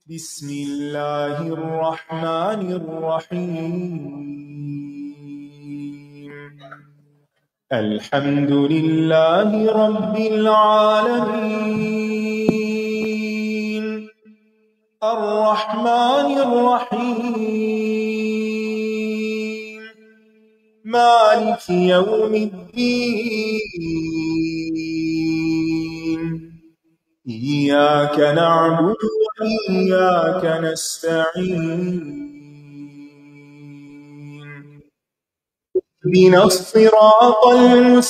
بسم اللہ الرحمن الرحیم الحمد للہ رب العالمین الرحمن الرحیم مالک یوم الدین إياك نعبد وإياك نستعين اهدنا الصراط المستقيم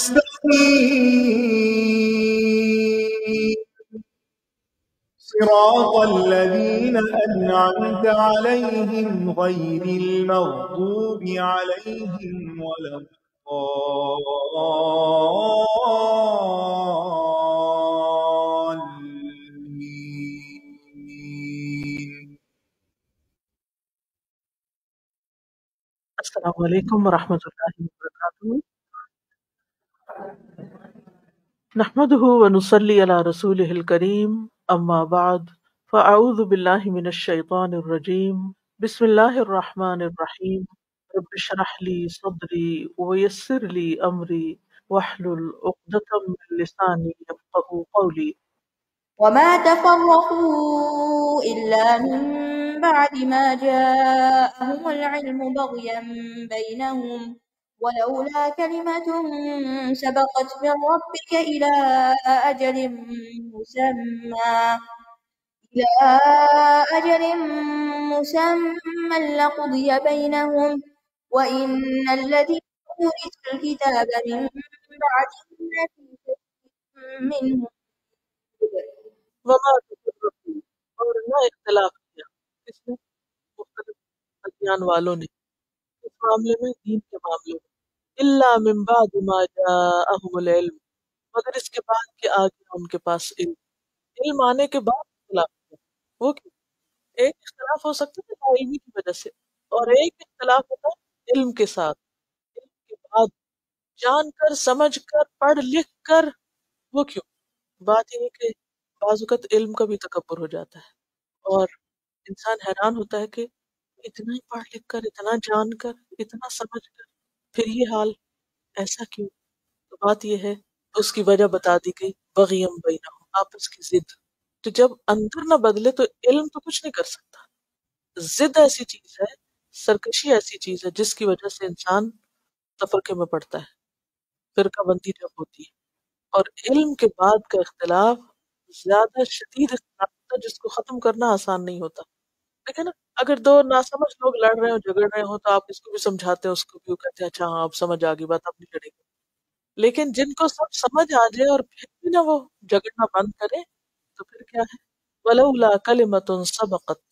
صراط الذين أنعمت عليهم غير المغضوب عليهم ولا الضالين. السلام علیکم ورحمۃ اللہ وبرکاتہ۔ نحمده ونصلی علی رسولہ الکریم، اما بعد فاعوذ باللہ من الشیطان الرجیم، بسم اللہ الرحمن الرحیم، رب اشرح لی صدری ویسر لی امری واحلل عقدۃ من لسانی یفقهوا قولی۔ وما تفرقوا إلا من بعد ما جاءهم العلم بغيا بينهم ولولا كلمة سبقت من ربك إلى أجل مسمى لقضي بينهم وإن الذين أورثوا الكتاب من بعدهم لفي شك منه وما تفرقوا، اور نہ اختلاف کیا اس میں مختلف ادیان والوں نے اس معاملے میں، دین کے معاملے میں، الا من بعد ما جاءهم العلم، مگر اس کے بعد کہ آ گیا ان کے پاس علم آنے کے بعد اختلاف کیا۔ وہ کیوں؟ ایک اختلاف ہو سکتا ہے لا علمی کی وجہ سے، اور ایک اختلاف ہوتا ہے علم کے ساتھ، علم کے بعد جان کر سمجھ کر پڑھ لکھ کر۔ وہ کیوں؟ بات یہ ہے کہ بعض اوقات علم کا بھی تکبر ہو جاتا ہے، اور انسان حیران ہوتا ہے کہ اتنا ہی پڑھ لکھ کر، اتنا جان کر، اتنا سمجھ کر پھر یہ حال، ایسا کیوں؟ تو بات یہ ہے، اس کی وجہ بتا دی گئی، بغیم بینہم، آپس کی ضد۔ تو جب اندر نہ بدلے تو علم تو کچھ نہیں کر سکتا۔ ضد ایسی چیز ہے، سرکشی ایسی چیز ہے جس کی وجہ سے انسان تفرقے میں پڑتا ہے، فرقہ بندی جب ہوتی ہے۔ اور علم کے بعد کا اختلاف زیادہ شدید اختلاف ہوتا ہے جس کو ختم کرنا آسان نہیں ہوتا۔ دیکھیں نا، اگر دو ناسمجھ لوگ لڑ رہے ہوں، جھگڑ رہے ہوں، تو آپ اس کو بھی سمجھاتے ہیں، اس کو بھی، وہ کہتے ہیں اچھا ہاں اب سمجھ آ گئی بات، اب نہیں لڑیں گے۔ لیکن جن کو سب سمجھ آ جائے اور پھر بھی نہ وہ جھگڑنا بند کرے تو پھر کیا ہے؟ وَلَوْلَا كَلِمَةٌ سَبَقَتْ،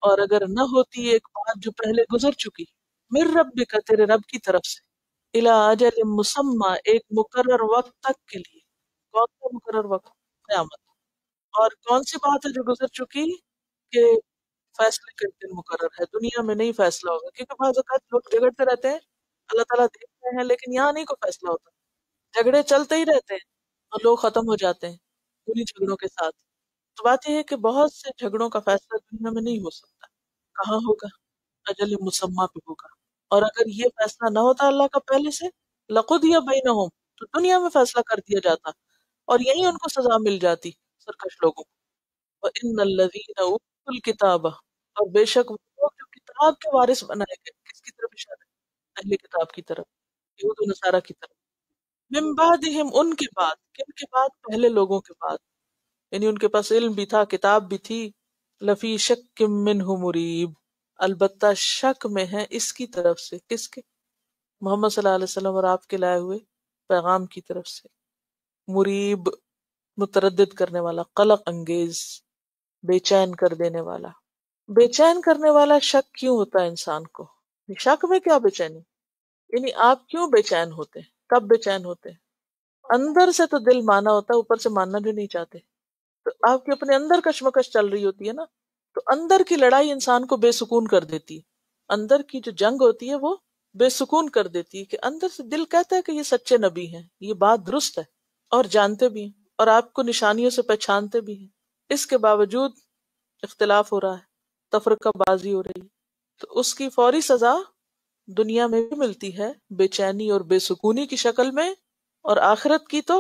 اور اگر نہ ہوتی ایک بات جو پہلے گزر چکی، مِن رَبِّكَ، تیرے رب کی طرف سے، إِلَىٰ أَجَلٍ مُّسَمَّى، ایک مقرر وقت تک کے لیے۔ کون سا مقرر وقت؟ قیامت۔ اور کون سی بات ہے جو گزر چکی کہ فیصلے کا دن مقرر ہے، دنیا میں نہیں فیصلہ ہوگا، کیونکہ بعض اوقات لوگ جھگڑتے رہتے ہیں، اللہ تعالیٰ دیکھتے ہیں، لیکن یہاں نہیں کوئی فیصلہ ہوتا، جھگڑے چلتے ہی رہتے ہیں اور لوگ ختم ہو جاتے ہیں انہی جھگڑوں کے ساتھ۔ تو بات یہ ہے کہ بہت سے جھگڑوں کا فیصلہ دنیا میں نہیں ہو سکتا، کہاں ہوگا؟ اجل مسمہ پہ ہوگا۔ اور اگر یہ فیصلہ نہ ہوتا اللہ کا پہلے سے، لقضی بینہم، تو دنیا میں فیصلہ کر دیا جاتا اور یہیں ان کو سزا مل جاتی سرکش لوگوں کو۔ وَإِنَّ الَّذِينَ أُوتُوا الْكِتَابَ، اور بے شک وہ لوگ جو کتاب کے وارث بنائے گئے، کس کی طرف اشارہ ہے؟ اہل کتاب کی طرف، یہود و نصارہ کی طرف۔ من بعدہم، ان کے بعد، کن کے بعد؟ پہلے لوگوں کے بعد، یعنی ان کے پاس علم بھی تھا، کتاب بھی تھی، لفی شک منہ مریب، البتہ شک میں ہے اس کی طرف سے، کس کے؟ محمد صلی اللہ علیہ وسلم اور آپ کے لائے ہوئے پیغام کی طرف سے۔ مریب، متردد کرنے والا، قلق انگیز، بے چین کر دینے والا۔ بے چین کرنے والا شک کیوں ہوتا ہے انسان کو؟ شک میں کیا بے چینی؟ یعنی آپ کیوں بے چین ہوتے ہیں؟ کب بے چین ہوتے ہیں؟ اندر سے تو دل مانا ہوتا ہے، اوپر سے ماننا بھی نہیں چاہتے، تو آپ کے اپنے اندر کشمکش چل رہی ہوتی ہے نا، تو اندر کی لڑائی انسان کو بے سکون کر دیتی ہے، اندر کی جو جنگ ہوتی ہے وہ بے سکون کر دیتی ہے، کہ اندر سے دل کہتا ہے کہ یہ سچے نبی ہیں، یہ بات درست ہے، اور جانتے بھی ہیں، اور آپ کو نشانیوں سے پہچانتے بھی ہیں، اس کے باوجود اختلاف ہو رہا ہے، تفرقہ بازی ہو رہی ہے، تو اس کی فوری سزا دنیا میں بھی ملتی ہے بے چینی اور بے سکونی کی شکل میں، اور آخرت کی تو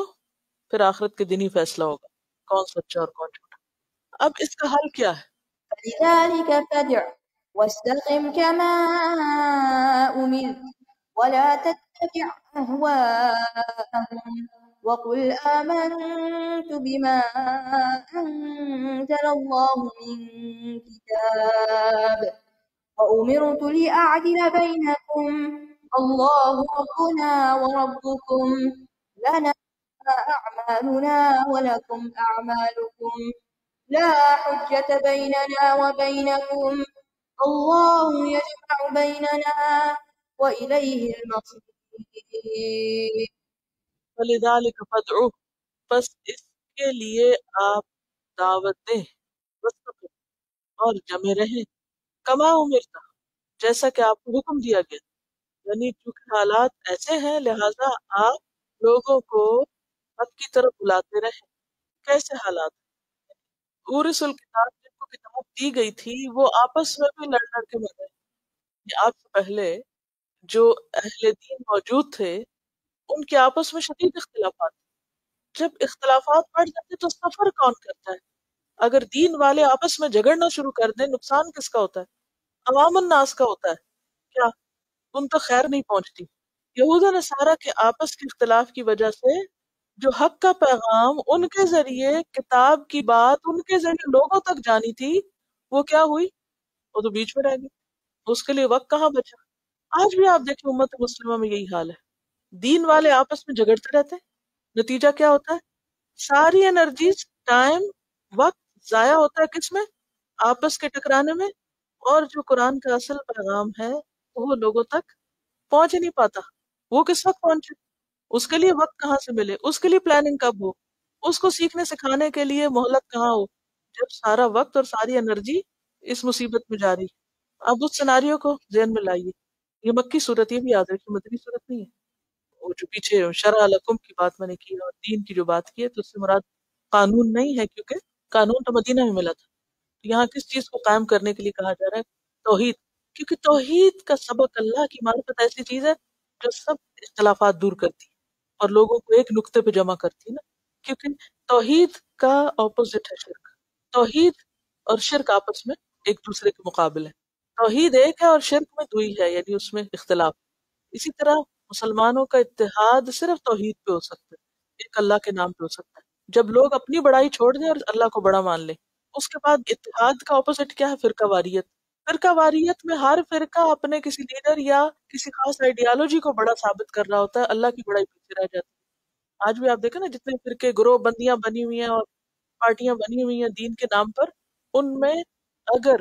پھر آخرت کے دن ہی فیصلہ ہوگا کون سچا اور کون جھوٹا۔ اب اس کا حل کیا ہے؟ فلذلك فادع واستقم كما أمرت ولا تتبع أهواءهم وقل آمنت بما أنزل الله من كتاب وأمرت لأعدل بينكم الله ربنا وربكم لنا أعمالنا ولكم أعمالكم لا حجة بيننا وبينكم الله يجمع بيننا وإليه المصير. فَلِذَلِكَ فَادْعُوهُ، بس اس کے لیے آپ دعوت دیں، وَاسْتَقِمْ اور جمے رہیں، کما امرتا جیسا کہ آپ کو حکم دیا گیا، یعنی چونکہ حالات ایسے ہیں لہذا آپ لوگوں کو حق کی طرف بلاتے رہیں۔ کیسے حالات؟ اورث الکتاب جن کو کتاب دی گئی تھی وہ آپس میں بھی لڑ لڑ کے مر گئے۔ آپ سے پہلے جو اہل دین موجود تھے ان کے آپس میں شدید اختلافات، جب اختلافات بڑھ جاتے تو سفر کون کرتا ہے؟ اگر دین والے آپس میں جھگڑنا شروع کر دیں نقصان کس کا ہوتا ہے؟ عوام الناس کا ہوتا ہے، کیا ان تک خیر نہیں پہنچتی؟ یہود و نصارہ کے آپس کے اختلاف کی وجہ سے جو حق کا پیغام ان کے ذریعے، کتاب کی بات ان کے ذریعے لوگوں تک جانی تھی، وہ کیا ہوئی؟ وہ تو بیچ میں رہ گئی، اس کے لیے وقت کہاں بچا؟ آج بھی آپ دیکھیں امت مسلمہ میں یہی حال ہے، دین والے آپس میں جھگڑتے رہتے ہیں، نتیجہ کیا ہوتا ہے؟ ساری انرجیز، ٹائم، وقت ضائع ہوتا ہے کس میں؟ آپس کے ٹکرانے میں، اور جو قرآن کا اصل پیغام ہے وہ لوگوں تک پہنچ ہی نہیں پاتا۔ وہ کس وقت پہنچے؟ اس کے لیے وقت کہاں سے ملے؟ اس کے لیے پلاننگ کب ہو؟ اس کو سیکھنے سکھانے کے لیے مہلت کہاں ہو؟ جب سارا وقت اور ساری انرجی اس مصیبت میں جاری۔ اب اس سیناریو کو ذہن میں لائیے، یہ مکی صورت، یہ بھی یاد رکھیے مدنی صورت نہیں ہے۔ وہ جو پیچھے شرع لکم کی بات میں نے کی اور دین کی جو بات کی ہے تو اس سے مراد قانون نہیں ہے، کیونکہ قانون تو مدینہ میں ملا تھا۔ یہاں کس چیز کو قائم کرنے کے لیے کہا جا رہا ہے؟ توحید، کیونکہ توحید کا سبق، اللہ کی معرفت ایسی چیز ہے جو سب اختلافات دور کرتی ہے اور لوگوں کو ایک نقطے پہ جمع کرتی ہے نا، کیونکہ توحید کا اپوزٹ ہے شرک۔ توحید اور شرک آپس میں ایک دوسرے کے مقابل ہے، توحید ایک ہے اور شرک میں دوئی ہے، یعنی اس میں اختلاف۔ اسی طرح مسلمانوں کا اتحاد صرف توحید پہ ہو سکتا ہے، ایک اللہ کے نام پہ ہو سکتا ہے، جب لوگ اپنی بڑائی چھوڑ دیں اور اللہ کو بڑا مان لیں۔ اس کے بعد اتحاد کا اپوزٹ کیا ہے؟ فرقہ واریت۔ فرقہ واریت میں ہر فرقہ اپنے کسی لیڈر یا کسی خاص آئیڈیالوجی کو بڑا ثابت کر رہا ہوتا ہے، اللہ کی بڑائی پیچھے رہ جاتی ہے۔ آج بھی آپ دیکھیں نا جتنے فرقے، گروہ بندیاں بنی ہوئی ہیں اور پارٹیاں بنی ہوئی ہیں دین کے نام پر، ان میں اگر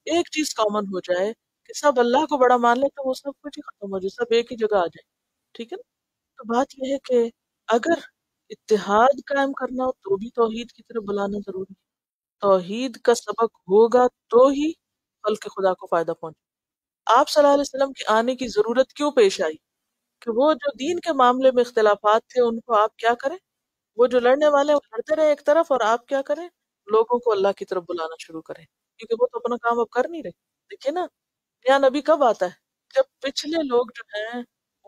ایک چیز کامن ہو جائے کہ سب اللہ کو بڑا مان لے تو وہ سب کچھ ہی ختم ہو جائے، سب ایک ہی جگہ آ جائے، ٹھیک ہے نا؟ تو بات یہ ہے کہ اگر اتحاد قائم کرنا ہو تو بھی توحید کی طرف بلانا ضروری ہے۔ توحید کا سبق ہوگا تو ہی خلق خدا کو فائدہ پہنچے۔ آپ صلی اللہ علیہ وسلم کے آنے کی ضرورت کیوں پیش آئی؟ کہ وہ جو دین کے معاملے میں اختلافات تھے ان کو آپ کیا کریں؟ وہ جو لڑنے والے وہ لڑتے رہے ایک طرف، اور آپ کیا کریں؟ لوگوں کو اللہ کی طرف بلانا شروع کریں، کیونکہ وہ تو اپنا کام اب کر نہیں رہے۔ دیکھیں نا، نیا نبی کب آتا ہے؟ جب پچھلے لوگ جو ہیں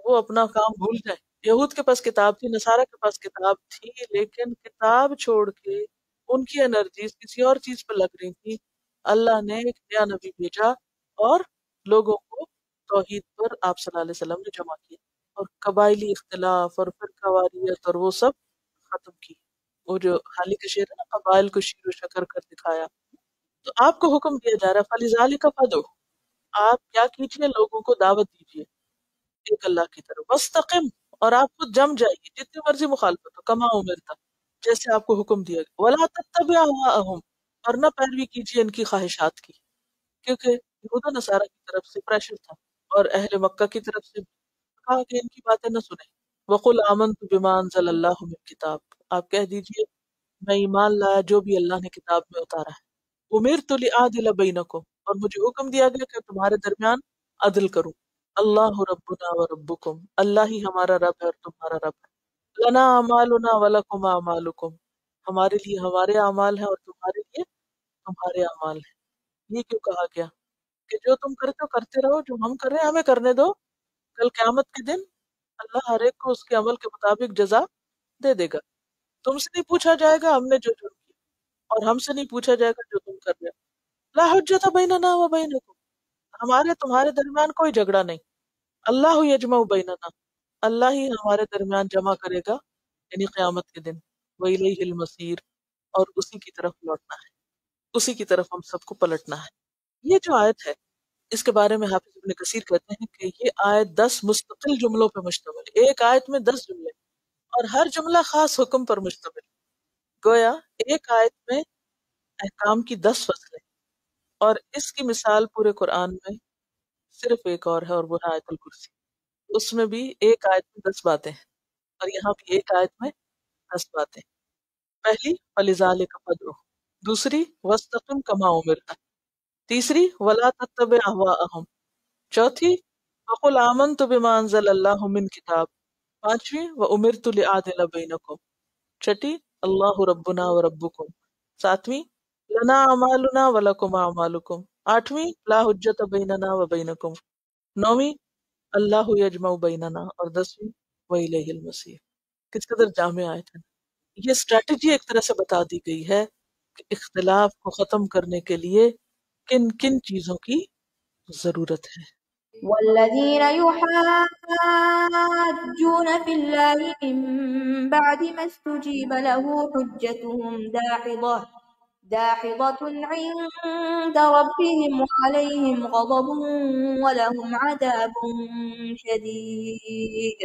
وہ اپنا کام بھول جائیں۔ یہود کے پاس کتاب تھی، نصارہ کے پاس کتاب تھی، لیکن کتاب چھوڑ کے ان کی انرجیز کسی اور چیز پہ لگ رہی تھی۔ اللہ نے ایک نیا نبی بھیجا اور لوگوں کو توحید پر آپ صلی اللہ علیہ وسلم نے جمع کیا، اور قبائلی اختلاف اور فرقہ واریت اور وہ سب ختم کی۔ وہ جو حالی کا شعر ہے نا، قبائل کو شیر و شکر کر دکھایا۔ تو آپ کو حکم دیا جا رہا ہے فَلِذَلِكَ فَادْعُ، آپ کیا کیجئے؟ لوگوں کو دعوت دیجئے ایک اللہ کی طرف، وَاسْتَقِمْ، اور آپ خود جم جائیے جتنی مرضی مخالفت ہو، کما امرتا، جیسے آپ کو حکم دیا گیا، وَلَا تَتَّبِعْ أَهْوَاءَهُمْ، اور نہ پیروی کیجیے ان کی خواہشات کی، کیونکہ یہود و نصارہ کی طرف سے پریشر تھا اور اہل مکہ کی طرف سے کہا کہ ان کی باتیں نہ سنیں۔ وَقُلْ آمَنْتُ بِمَا أَنزَلَ اللَّهُ مِنْ كِتَابٍ، آپ کہہ دیجئے میں ایمان لایا جو بھی اللہ نے کتاب میں اتارا ہے۔ أُمِرْتُ لِأَعْدِلَ بَيْنَكُمْ، اور مجھے حکم دیا گیا کہ تمہارے درمیان عدل کروں۔ اللہ ربنا و ربکم، اللہ ہی ہمارا رب ہے اور تمہارا رب ہے۔ لنا اعمالنا ولکم اعمالکم، ہمارے لیے ہمارے اعمال ہیں اور تمہارے لیے تمہارے اعمال ہیں۔ یہ کیوں کہا گیا کہ جو تم کرتے ہو کرتے رہو، جو ہم کر رہے ہیں ہمیں کرنے دو، کل قیامت کے دن اللہ ہر ایک کو اس کے عمل کے مطابق جزا دے دے گا۔ تم سے نہیں پوچھا جائے گا ہم نے جو جرم کیا، اور ہم سے نہیں پوچھا جائے گا جو تم کر رہے ہو۔ لا حجت بیننا و بینکم، ہمارے تمہارے درمیان کوئی جھگڑا نہیں۔ اللہ یجمع بیننا، اللہ ہی ہمارے درمیان جمع کرے گا، یعنی قیامت کے دن۔ وَإِلَيْهِ الْمَصِيرُ، اور اسی کی طرف لوٹنا ہے، اسی کی طرف ہم سب کو پلٹنا ہے۔ یہ جو آیت ہے اس کے بارے میں حافظ ابن کثیر کہتے ہیں کہ یہ آیت 10 مستقل جملوں پہ مشتمل ہے۔ ایک آیت میں 10 جملے اور ہر جملہ خاص حکم پر مشتمل، گویا ایک آیت میں احکام کی 10 فصلیں، اور اس کی مثال پورے قرآن میں صرف ایک اور ہے، اور وہ ہے آیت الکرسی۔ اس میں بھی ایک آیت میں 10 باتیں ہیں، اور یہاں بھی ایک آیت میں 10 باتیں۔ پہلی فَلِذَٰلِكَ فَادْعُ، دوسری وَاسْتَقِمْ كَمَا أُمِرْتَ، تیسری وَلَا تَتَّبِعْ أَهْوَاءَهُمْ، چوتھی وَقُلْ آمَنْتُ بِمَا أَنزَلَ اللَّهُ مِنْ كِتَابٍ، پانچویں وَأُمِرْتُ لِأَعْدِلَ بَيْنَكُمْ، چھٹی اللہ ربنا و ربکم، ساتویں لنا اعمالنا ولکم اعمالکم، آٹھویں لا حجت بیننا و بینکم، نویں اللہ یجمع بیننا، اور 10ویں وإلیہ المصیر۔ کس قدر جامع آیت ہے۔ یہ اسٹریٹجی ایک طرح سے بتا دی گئی ہے کہ اختلاف کو ختم کرنے کے لیے کن کن چیزوں کی ضرورت ہے۔ والذين يحاجون في الله من بعد ما استجيب له حجتهم داحضة عند ربهم وعليهم غضب ولهم عذاب شديد۔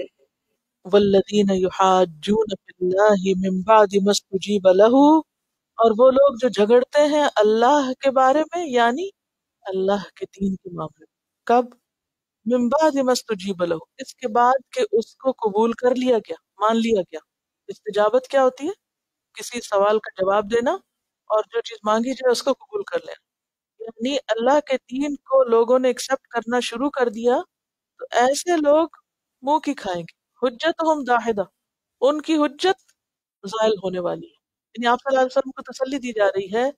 والذین یحاجون فی اللہ من بعد ما استجیب لہ، اور وہ لوگ جو جھگڑتے ہیں اللہ کے بارے میں، یعنی اللہ کے دین کے معاملے میں۔ کب؟ من بعد ما استجیب لہ، اس کے بعد کہ اس کو قبول کر لیا گیا، مان لیا گیا۔ استجابت کیا ہوتی ہے؟ کسی سوال کا جواب دینا اور جو چیز مانگی جائے اس کو قبول کر لینا، یعنی اللہ کے دین کو لوگوں نے ایکسپٹ کرنا شروع کر دیا تو ایسے لوگ منہ کی کھائیں گے۔ حجتہم داحدہ، ان کی حجت زائل ہونے والی ہے، یعنی آپ صلی اللہ علیہ وسلم کو تسلی دی جا رہی ہے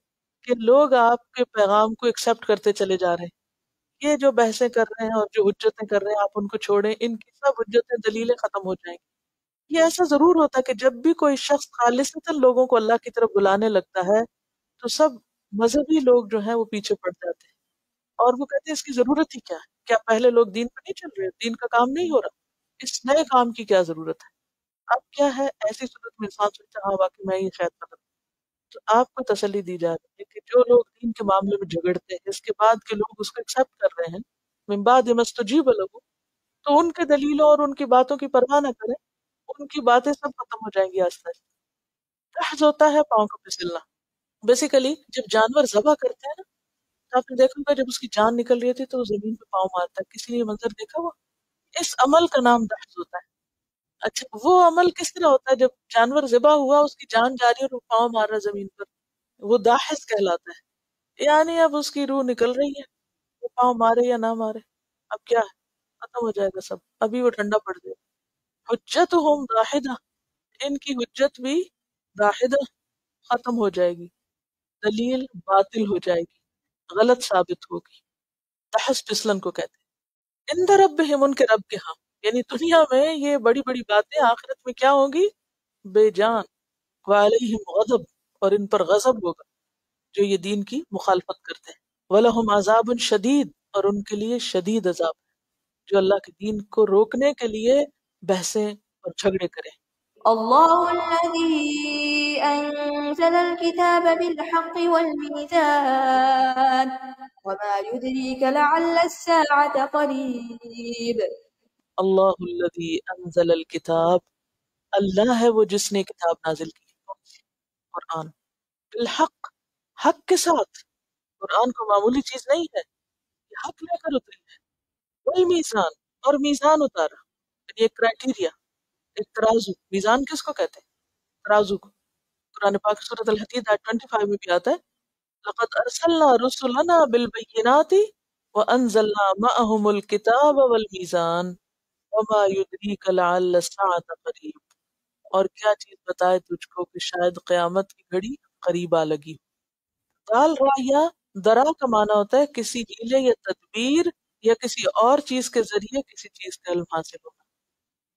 کہ لوگ آپ کے پیغام کو ایکسپٹ کرتے چلے جا رہے ہیں، یہ جو بحثیں کر رہے ہیں اور جو حجتیں کر رہے ہیں آپ ان کو چھوڑیں، ان کی سب حجتیں دلیلیں ختم ہو جائیں گی۔ یہ ایسا ضرور ہوتا ہے کہ جب بھی کوئی شخص خالصتاً لوگوں کو اللہ کی طرف بلانے لگتا ہے تو سب مذہبی لوگ جو ہیں وہ پیچھے پڑ جاتے ہیں، اور وہ کہتے ہیں اس کی ضرورت ہی کیا ہے؟ کیا پہلے لوگ دین پہ نہیں چل رہے؟ دین کا کام نہیں ہو رہا؟ اس نئے کام کی کیا ضرورت ہے؟ اب کیا ہے؟ ایسی صورت میں انسان سوچتا ہاں واقعی میں یہ خیر مطلب، تو آپ کو تسلی دی جا رہی ہے کہ جو لوگ دین کے معاملے میں جھگڑتے ہیں اس کے بعد کے لوگ اس کو ایکسپٹ کر رہے ہیں، من بعد ما استجیب لہ، تو ان کے دلیلوں اور ان کی باتوں کی پرواہ نہ کریں، ان کی باتیں سب ختم ہو جائیں گی آہستہ آہستہ۔ تحز ہوتا ہے پاؤں کا پھسلنا۔ بیسیکلی جب جانور ذبح کرتے ہیں نا، تو آپ نے دیکھا ہوگا جب اس کی جان نکل رہی ہوتی ہے تو وہ زمین پہ پاؤں مارتا ہے، کسی نے یہ منظر دیکھا ہوا؟ اس عمل کا نام دحز ہوتا ہے۔ اچھا وہ عمل کس طرح ہوتا ہے؟ جب جانور ذبح ہوا اس کی جان جاری اور وہ پاؤں مار رہا ہے زمین پر، وہ داحز کہلاتا ہے، یعنی اب اس کی روح نکل رہی ہے، وہ پاؤں مارے یا نہ مارے، اب کیا ہے؟ ختم ہو جائے گا سب، ابھی وہ ٹھنڈا پڑ جائے گا۔ حجتہم داحدہ، ان کی حجت بھی داحدہ، ختم ہو جائے گی، دلیل باطل ہو جائے گی، غلط ثابت ہوگی۔ دحس پسلن کو کہتے ہیں۔ عند ربہم، ان کے رب کے ہاں، یعنی دنیا میں یہ بڑی بڑی باتیں آخرت میں کیا ہوں گی؟ بے جان۔ وعلیہم غضب، اور ان پر غضب ہوگا جو یہ دین کی مخالفت کرتے ہیں۔ وَلَهُمْ عَذَابٌ شدید، اور ان کے لیے شدید عذاب جو اللہ کے دین کو روکنے کے لیے بحثیں اور جھگڑے کریں۔ الله الذي أنزل الكتاب بالحق والميزان وما يدريك لعل الساعة قريب۔ اللہ الذی انزل الکتاب، اللہ ہے وہ جس نے کتاب نازل کی، قرآن، بالحق، حق کے ساتھ۔ قرآن کو معمولی چیز نہیں ہے، یہ حق لے کر اتری ہے۔ والمیزان، اور میزان اتارا، یعنی ایک کرائٹیریا، ایک ترازو۔ میزان کس کو کہتے ہیں؟ ترازو کو۔ قرآن پاک سورۃ الحدید آیت 25 میں بھی آتا ہے لقد ارسلنا رسلنا بالبینات وانزلنا معهم الکتاب والمیزان وما يدریک لعل الساعة قریب، اور کیا چیز بتائے تجھ کو کہ شاید قیامت کی گھڑی قریب آ لگی۔ دال را یا درا کا معنی ہوتا ہے کسی ہیلے یا تدبیر یا کسی اور چیز کے ذریعے کسی چیز کا علم حاصل ہونا،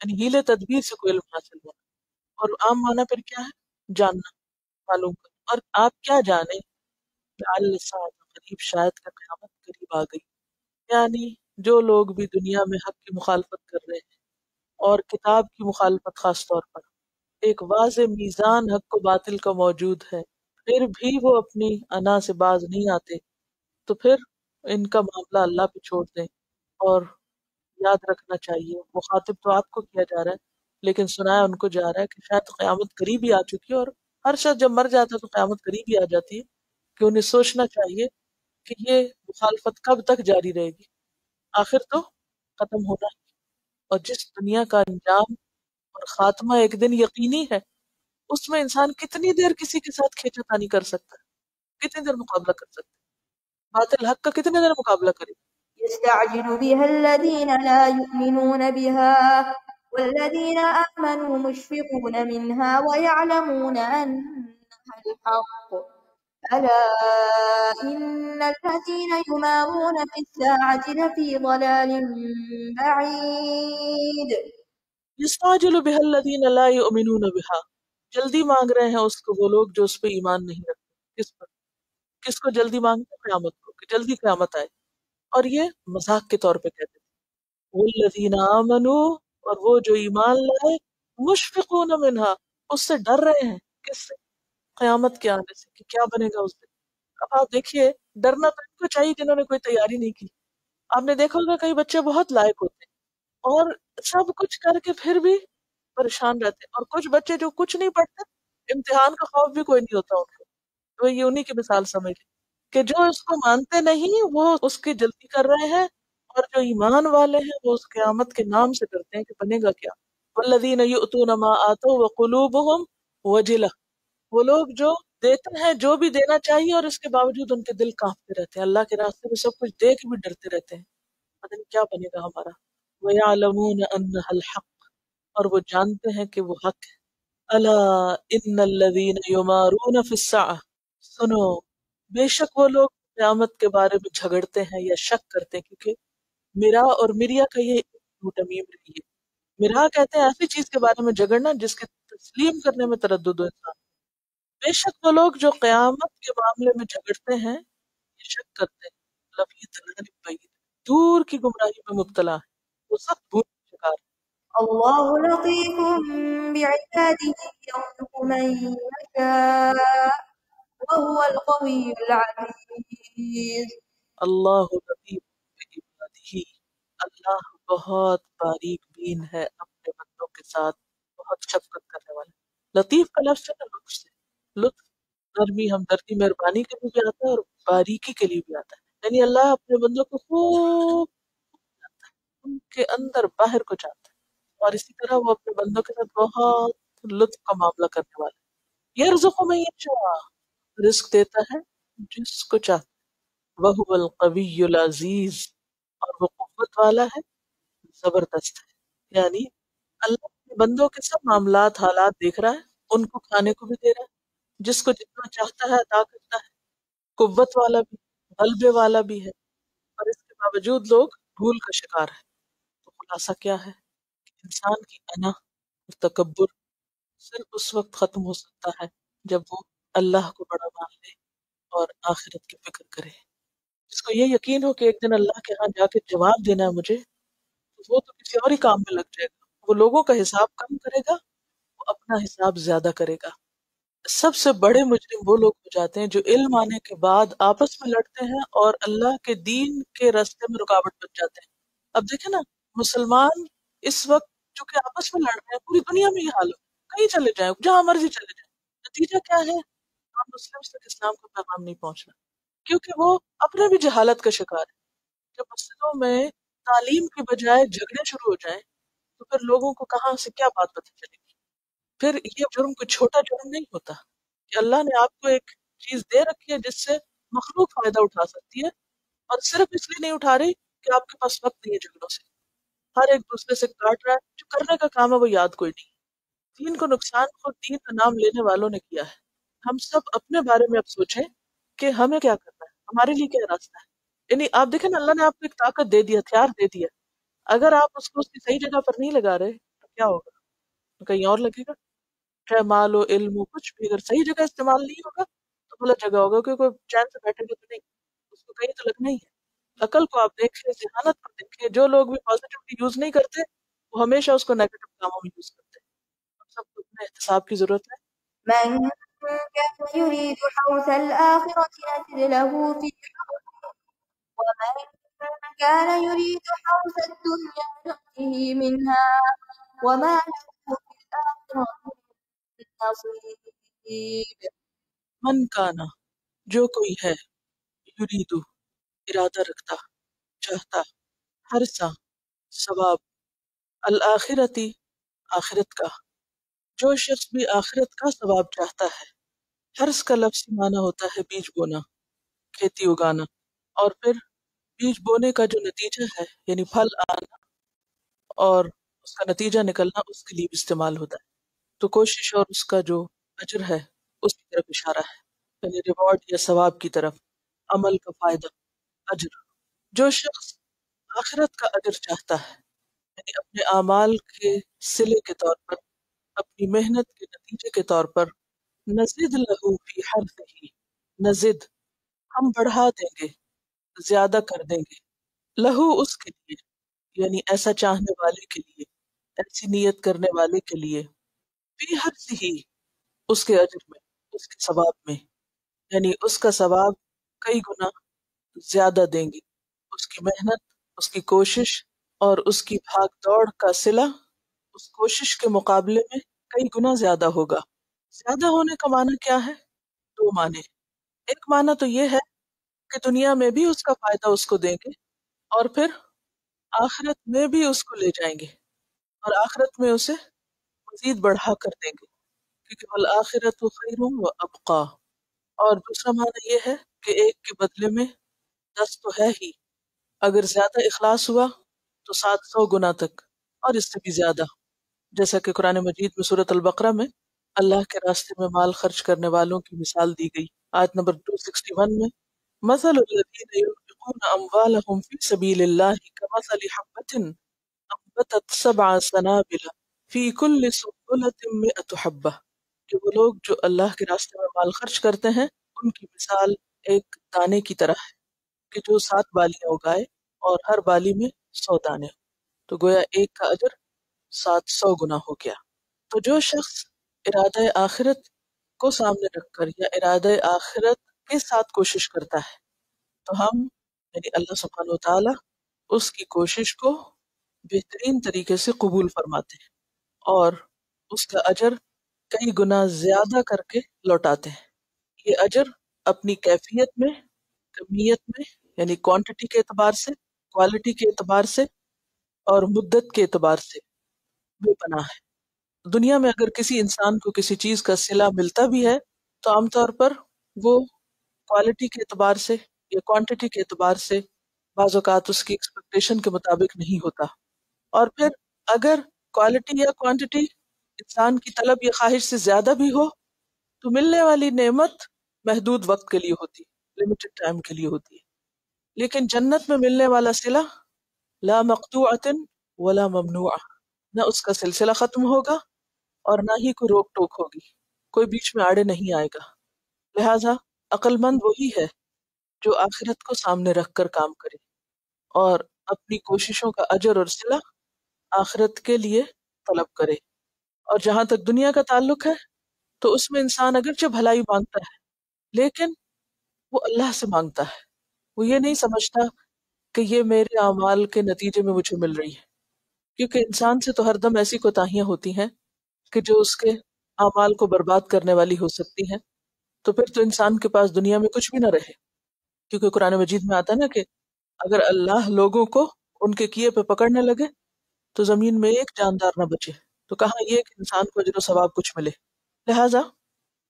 یعنی ہیلے تدبیر سے کوئی علم حاصل ہونا. اور عام معنی پھر کیا ہے؟ جاننا، معلوم کرنا. اور آپ کیا جانیں؟ لعل الساعة قریب، شاید کہ قیامت قریب آ گئی. یعنی جو لوگ بھی دنیا میں حق کی مخالفت کر رہے ہیں اور کتاب کی مخالفت خاص طور پر، ایک واضح میزان حق و باطل کا موجود ہے، پھر بھی وہ اپنی انا سے باز نہیں آتے، تو پھر ان کا معاملہ اللہ پہ چھوڑ دیں. اور یاد رکھنا چاہیے، مخاطب تو آپ کو کیا جا رہا ہے لیکن سنایا ان کو جا رہا ہے کہ شاید قیامت قریب ہی آ چکی ہے. اور ہر شخص جب مر جاتا ہے تو قیامت قریب ہی آ جاتی ہے، کہ انہیں سوچنا چاہیے کہ یہ مخالفت کب تک جاری رہے گی، آخر تو ختم ہونا ہے. اور جس دنیا کا انجام اور خاتمہ ایک دن یقینی ہے، اس میں انسان کتنی دیر کسی کے ساتھ کھینچا تانی کر سکتا ہے، کتنی دیر مقابلہ کر سکتا ہے، باطل حق کا کتنی دیر مقابلہ کرے. يستعجل بها الذين لا يؤمنون بها والذين آمنوا مشفقون منها ويعلمون أنها الحق ألا إن الذين يمارون في الساعة لفي ضلال بعيد. یستعجل بها الذین لا یؤمنون بها، جلدی مانگ رہے ہیں اس کو وہ لوگ جو اس پہ ایمان نہیں رکھتے. کس پر؟ کس کو جلدی مانگتے ہیں؟ قیامت کو، کہ جلدی قیامت آئے. اور یہ مذاق کے طور پہ کہتے ہیں والذین آمنوا، اور وہ جو ایمان لائے، مشفقون منہا، اس سے ڈر رہے ہیں. کس سے؟ قیامت کے آنے سے، کہ کیا بنے گا اس دن. اب آپ دیکھیے، ڈرنا تو ان کو چاہیے جنہوں نے کوئی تیاری نہیں کی. آپ نے دیکھا ہوگا کئی بچے بہت لائق ہوتے ہیں اور سب کچھ کر کے پھر بھی پریشان رہتے ہیں، اور کچھ بچے جو کچھ نہیں پڑھتے، امتحان کا خوف بھی کوئی نہیں ہوتا ان کو. تو یہ انہی کی مثال سمجھ لیں کہ جو اس کو مانتے نہیں وہ اس کی جلدی کر رہے ہیں، اور جو ایمان والے ہیں وہ اس قیامت کے نام سے ڈرتے ہیں کہ بنے گا کیا. والذین یؤتون ما آتوا وقلوبهم وجلہ، وہ لوگ جو دیتے ہیں جو بھی دینا چاہیے اور اس کے باوجود ان کے دل کانپتے رہتے ہیں، اللہ کے راستے میں سب کچھ دے کے بھی ڈرتے رہتے ہیں پتہ نہیں کیا بنے گا ہمارا. وَيَعْلَمُونَ أَنَّهَا الْحَقُّ، اور وہ جانتے ہیں کہ وہ حق ہے. الا ان الذین یمارون فی الساعہ، سنو بے شک وہ لوگ قیامت کے بارے میں جھگڑتے ہیں یا شک کرتے ہیں، کیونکہ میرا اور مریا کا یہ متمیم رہی ہے. مرا کہتے ہیں ایسی چیز کے بارے میں جھگڑنا جس کے تسلیم کرنے میں تردد ہو انسان. بے شک وہ لوگ جو قیامت کے معاملے میں جھگڑتے ہیں یا شک کرتے ہیں، لفی ضلال بعید، دور کی گمراہی میں مبتلا ہے، وہ سخت بھول کا شکار ہے. الله لطيف بعباده يرزق من يشاء وهو القوي العزيز. اللہ لطیف بعبادہ، اللہ بہت باریک بین ہے اپنے بندوں کے ساتھ، بہت شفقت کرنے والا. لطیف کا لفظ ہے نا لطف سے، لطف نرمی ہمدردی مہربانی کے لیے بھی آتا ہے اور باریکی کے لیے بھی آتا ہے. یعنی اللہ اپنے بندوں کو خوب جانتا ہے، ان کے اندر باہر کو جانتا ہے، اور اسی طرح وہ اپنے بندوں کے ساتھ بہت لطف کا معاملہ کرنے والا ہے. یرزق من یشاء، رزق دیتا ہے جس کو چاہتا ہے. وَهُوَ الْقَوِيُّ الْعَزِيزُ، اور وہ قوت والا ہے، زبردست ہے. یعنی اللہ اپنے بندوں کے سب معاملات حالات دیکھ رہا ہے، ان کو کھانے کو بھی دے رہا ہے، جس کو جتنا چاہتا ہے عطا کرتا ہے، قوت والا بھی، غلبے والا بھی ہے. اور اس کے باوجود لوگ بھول کا شکار ہے. تو خلاصہ کیا ہے کہ انسان کی انا اور تکبر صرف اس وقت ختم ہو سکتا ہے جب وہ اللہ کو بڑا مان لے اور آخرت کی فکر کرے. جس کو یہ یقین ہو کہ ایک دن اللہ کے ہاں جا کے جواب دینا ہے مجھے، تو وہ تو کسی اور ہی کام میں لگ جائے گا. وہ لوگوں کا حساب کم کرے گا، وہ اپنا حساب زیادہ کرے گا. سب سے بڑے مجرم وہ لوگ ہو جاتے ہیں جو علم آنے کے بعد آپس میں لڑتے ہیں اور اللہ کے دین کے راستے میں رکاوٹ بن جاتے ہیں. اب دیکھیں نا، مسلمان اس وقت چونکہ آپس میں لڑ رہے ہیں، پوری دنیا میں یہ حال ہے، کہیں چلے جائیں جہاں مرضی چلے جائیں، نتیجہ کیا ہے؟ ہم مسلم تک اسلام کا پیغام نہیں پہنچنا، کیونکہ وہ اپنے بھی جہالت کا شکار ہے. جب مسجدوں میں تعلیم کے بجائے جھگڑے شروع ہو جائیں تو پھر لوگوں کو کہاں سے کیا بات پتہ چلے گی. پھر یہ جرم کوئی چھوٹا جرم نہیں ہوتا کہ اللہ نے آپ کو ایک چیز دے رکھی ہے جس سے مخلوق فائدہ اٹھا سکتی ہے، اور صرف اس لیے نہیں اٹھا رہی کہ آپ کے پاس وقت نہیں ہے جھگڑوں سے، ہر ایک دوسرے سے کاٹ رہا ہے. جو کرنے کا کام ہے وہ یاد کوئی نہیں. دین کو نقصان خود دین کا نام لینے والوں نے کیا ہے. ہم سب اپنے بارے میں اب سوچیں کہ ہمیں کیا کرنا ہے، ہمارے لیے کیا راستہ ہے. یعنی آپ دیکھیں نا، اللہ نے آپ کو ایک طاقت دے دی، ہتھیار دے دیا. اگر آپ اس کو اس کی صحیح جگہ پر نہیں لگا رہے تو کیا ہوگا؟ کہیں اور لگے گا. چاہے مال ہو، علم ہو، کچھ بھی، اگر صحیح جگہ استعمال نہیں ہوگا تو غلط جگہ ہوگا، کیونکہ کوئی چین سے بیٹھے گا تو نہیں، اس کو کہیں تو لگنا ہی ہے. عقل کو آپ دیکھیں، ذہانت کو دیکھیں. جو لوگ بھی پازیٹیولی یوز نہیں کرتے وہ ہمیشہ اس کو نیگیٹو کاموں میں یوز کرتے ہیں. ہم سب کو اپنے احتساب کی ضرورت ہے. من كان يريد حرث الآخرة نزد له في حرثه ومن كان يريد حرث الدنيا نؤته منها وما له في الآخرة من نصيب. من کانا، جو کوئی ہے، یریدو، ارادہ رکھتا، چاہتا، ہرسا، ثواب، الآخرتی، آخرت کا. جو شخص بھی آخرت کا ثواب چاہتا ہے. ہرس کا لفظی معنی ہوتا ہے بیج بونا، کھیتی اگانا، اور پھر بیج بونے کا جو نتیجہ ہے یعنی پھل آنا اور اس کا نتیجہ نکلنا، اس کے لیے بھی استعمال ہوتا ہے. تو کوشش اور اس کا جو اجر ہے اس کی طرف اشارہ ہے، یعنی ریوارڈ یا ثواب کی طرف، عمل کا فائدہ، اجر. جو شخص آخرت کا اجر چاہتا ہے، یعنی اپنے اعمال کے صلے کے طور پر، اپنی محنت کے نتیجے کے طور پر، نزد لہو فی حرثہ، نزد، ہم بڑھا دیں گے، زیادہ کر دیں گے، لہو، اس کے لیے، یعنی ایسا چاہنے والے کے لیے، ایسی نیت کرنے والے کے لیے، فی حرثہ، اس کے اجر میں، اس کے ثواب میں، یعنی اس کا ثواب کئی گنا زیادہ دیں گے. اس کی محنت، اس کی کوشش اور اس کی بھاگ دوڑ کا صلہ اس کوشش کے مقابلے میں کئی گنا زیادہ ہوگا. زیادہ ہونے کا معنی کیا ہے؟ دو معنی. ایک معنی تو یہ ہے کہ دنیا میں بھی اس کا فائدہ اس کو دیں گے اور پھر آخرت میں بھی اس کو لے جائیں گے اور آخرت میں اسے مزید بڑھا کر دیں گے، کیونکہ والآخرت خیر و ابقا. اور دوسرا معنی یہ ہے کہ ایک کے بدلے میں 10 تو ہے ہی، اگر زیادہ اخلاص ہوا تو 700 گنا تک اور اس سے بھی زیادہ. جیسا کہ قرآن مجید میں سورۃ البقرہ میں اللہ کے راستے میں مال خرچ کرنے والوں کی مثال دی گئی. آیت نمبر 261 میں مثل الذین ينفقون اموالهم فی سبیل اللہ کمثل حبۃ انبتت 7 سنابل فی کل سنبلۃ 100 حبہ، کہ وہ لوگ جو اللہ کے راستے میں مال خرچ کرتے ہیں ان کی مثال ایک دانے کی طرح ہے کہ جو 7 بالیاں اگائے اور ہر بالی میں 100 دانے ہوں. تو گویا ایک کا اجر 700 گنا ہو گیا. تو جو شخص ارادہ آخرت کو سامنے رکھ کر یا ارادہ آخرت کے ساتھ کوشش کرتا ہے تو ہم یعنی اللہ سبحانہ و تعالی اس کی کوشش کو بہترین طریقے سے قبول فرماتے ہیں اور اس کا اجر کئی گنا زیادہ کر کے لوٹاتے ہیں. یہ اجر اپنی کیفیت میں، کمیت میں یعنی کوانٹٹی کے اعتبار سے، کوالٹی کے اعتبار سے اور مدت کے اعتبار سے بے پناہ ہے. دنیا میں اگر کسی انسان کو کسی چیز کا صلہ ملتا بھی ہے تو عام طور پر وہ کوالٹی کے اعتبار سے یا کوانٹٹی کے اعتبار سے بعض اوقات اس کی ایکسپیکٹیشن کے مطابق نہیں ہوتا. اور پھر اگر کوالٹی یا کوانٹٹی انسان کی طلب یا خواہش سے زیادہ بھی ہو تو ملنے والی نعمت محدود وقت کے لیے ہوتی، لمیٹڈ ٹائم کے لیے ہوتی ہے. لیکن جنت میں ملنے والا صلہ لا مقطوعۃ ولا ممنوعہ، نہ اس کا سلسلہ ختم ہوگا اور نہ ہی کوئی روک ٹوک ہوگی، کوئی بیچ میں آڑے نہیں آئے گا. لہذا عقل مند وہی ہے جو آخرت کو سامنے رکھ کر کام کرے اور اپنی کوششوں کا اجر اور صلہ آخرت کے لیے طلب کرے. اور جہاں تک دنیا کا تعلق ہے تو اس میں انسان اگرچہ بھلائی مانگتا ہے لیکن وہ اللہ سے مانگتا ہے. وہ یہ نہیں سمجھتا کہ یہ میرے اعمال کے نتیجے میں مجھے مل رہی ہے، کیونکہ انسان سے تو ہر دم ایسی کوتاہیاں ہوتی ہیں کہ جو اس کے اعمال کو برباد کرنے والی ہو سکتی ہیں. تو پھر تو انسان کے پاس دنیا میں کچھ بھی نہ رہے، کیونکہ قرآن مجید میں آتا ہے نا کہ اگر اللہ لوگوں کو ان کے کیے پہ پکڑنے لگے تو زمین میں ایک جاندار نہ بچے، تو کہاں یہ کہ انسان کو اجر و ثواب کچھ ملے. لہذا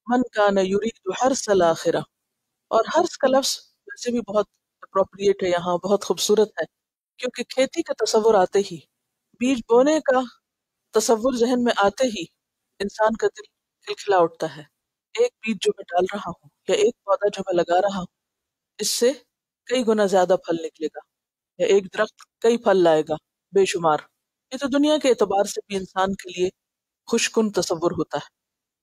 من کان یرید حرث الآخرہ، اور حرث کا لفظ ویسے بھی بہت اپروپریٹ ہے، یہاں بہت خوبصورت ہے، کیونکہ کھیتی کا تصور آتے ہی، بیج بونے کا تصور ذہن میں آتے ہی انسان کا دل کھلکھلا اٹھتا ہے ایک بیج جو میں ڈال رہا ہوں یا ایک پودا جو میں لگا رہا ہوں، اس سے کئی گنا زیادہ پھل نکلے گا، یا ایک درخت کئی پھل لائے گا بے شمار۔ یہ تو دنیا کے اعتبار سے بھی انسان کے لیے خوش کن تصور ہوتا ہے،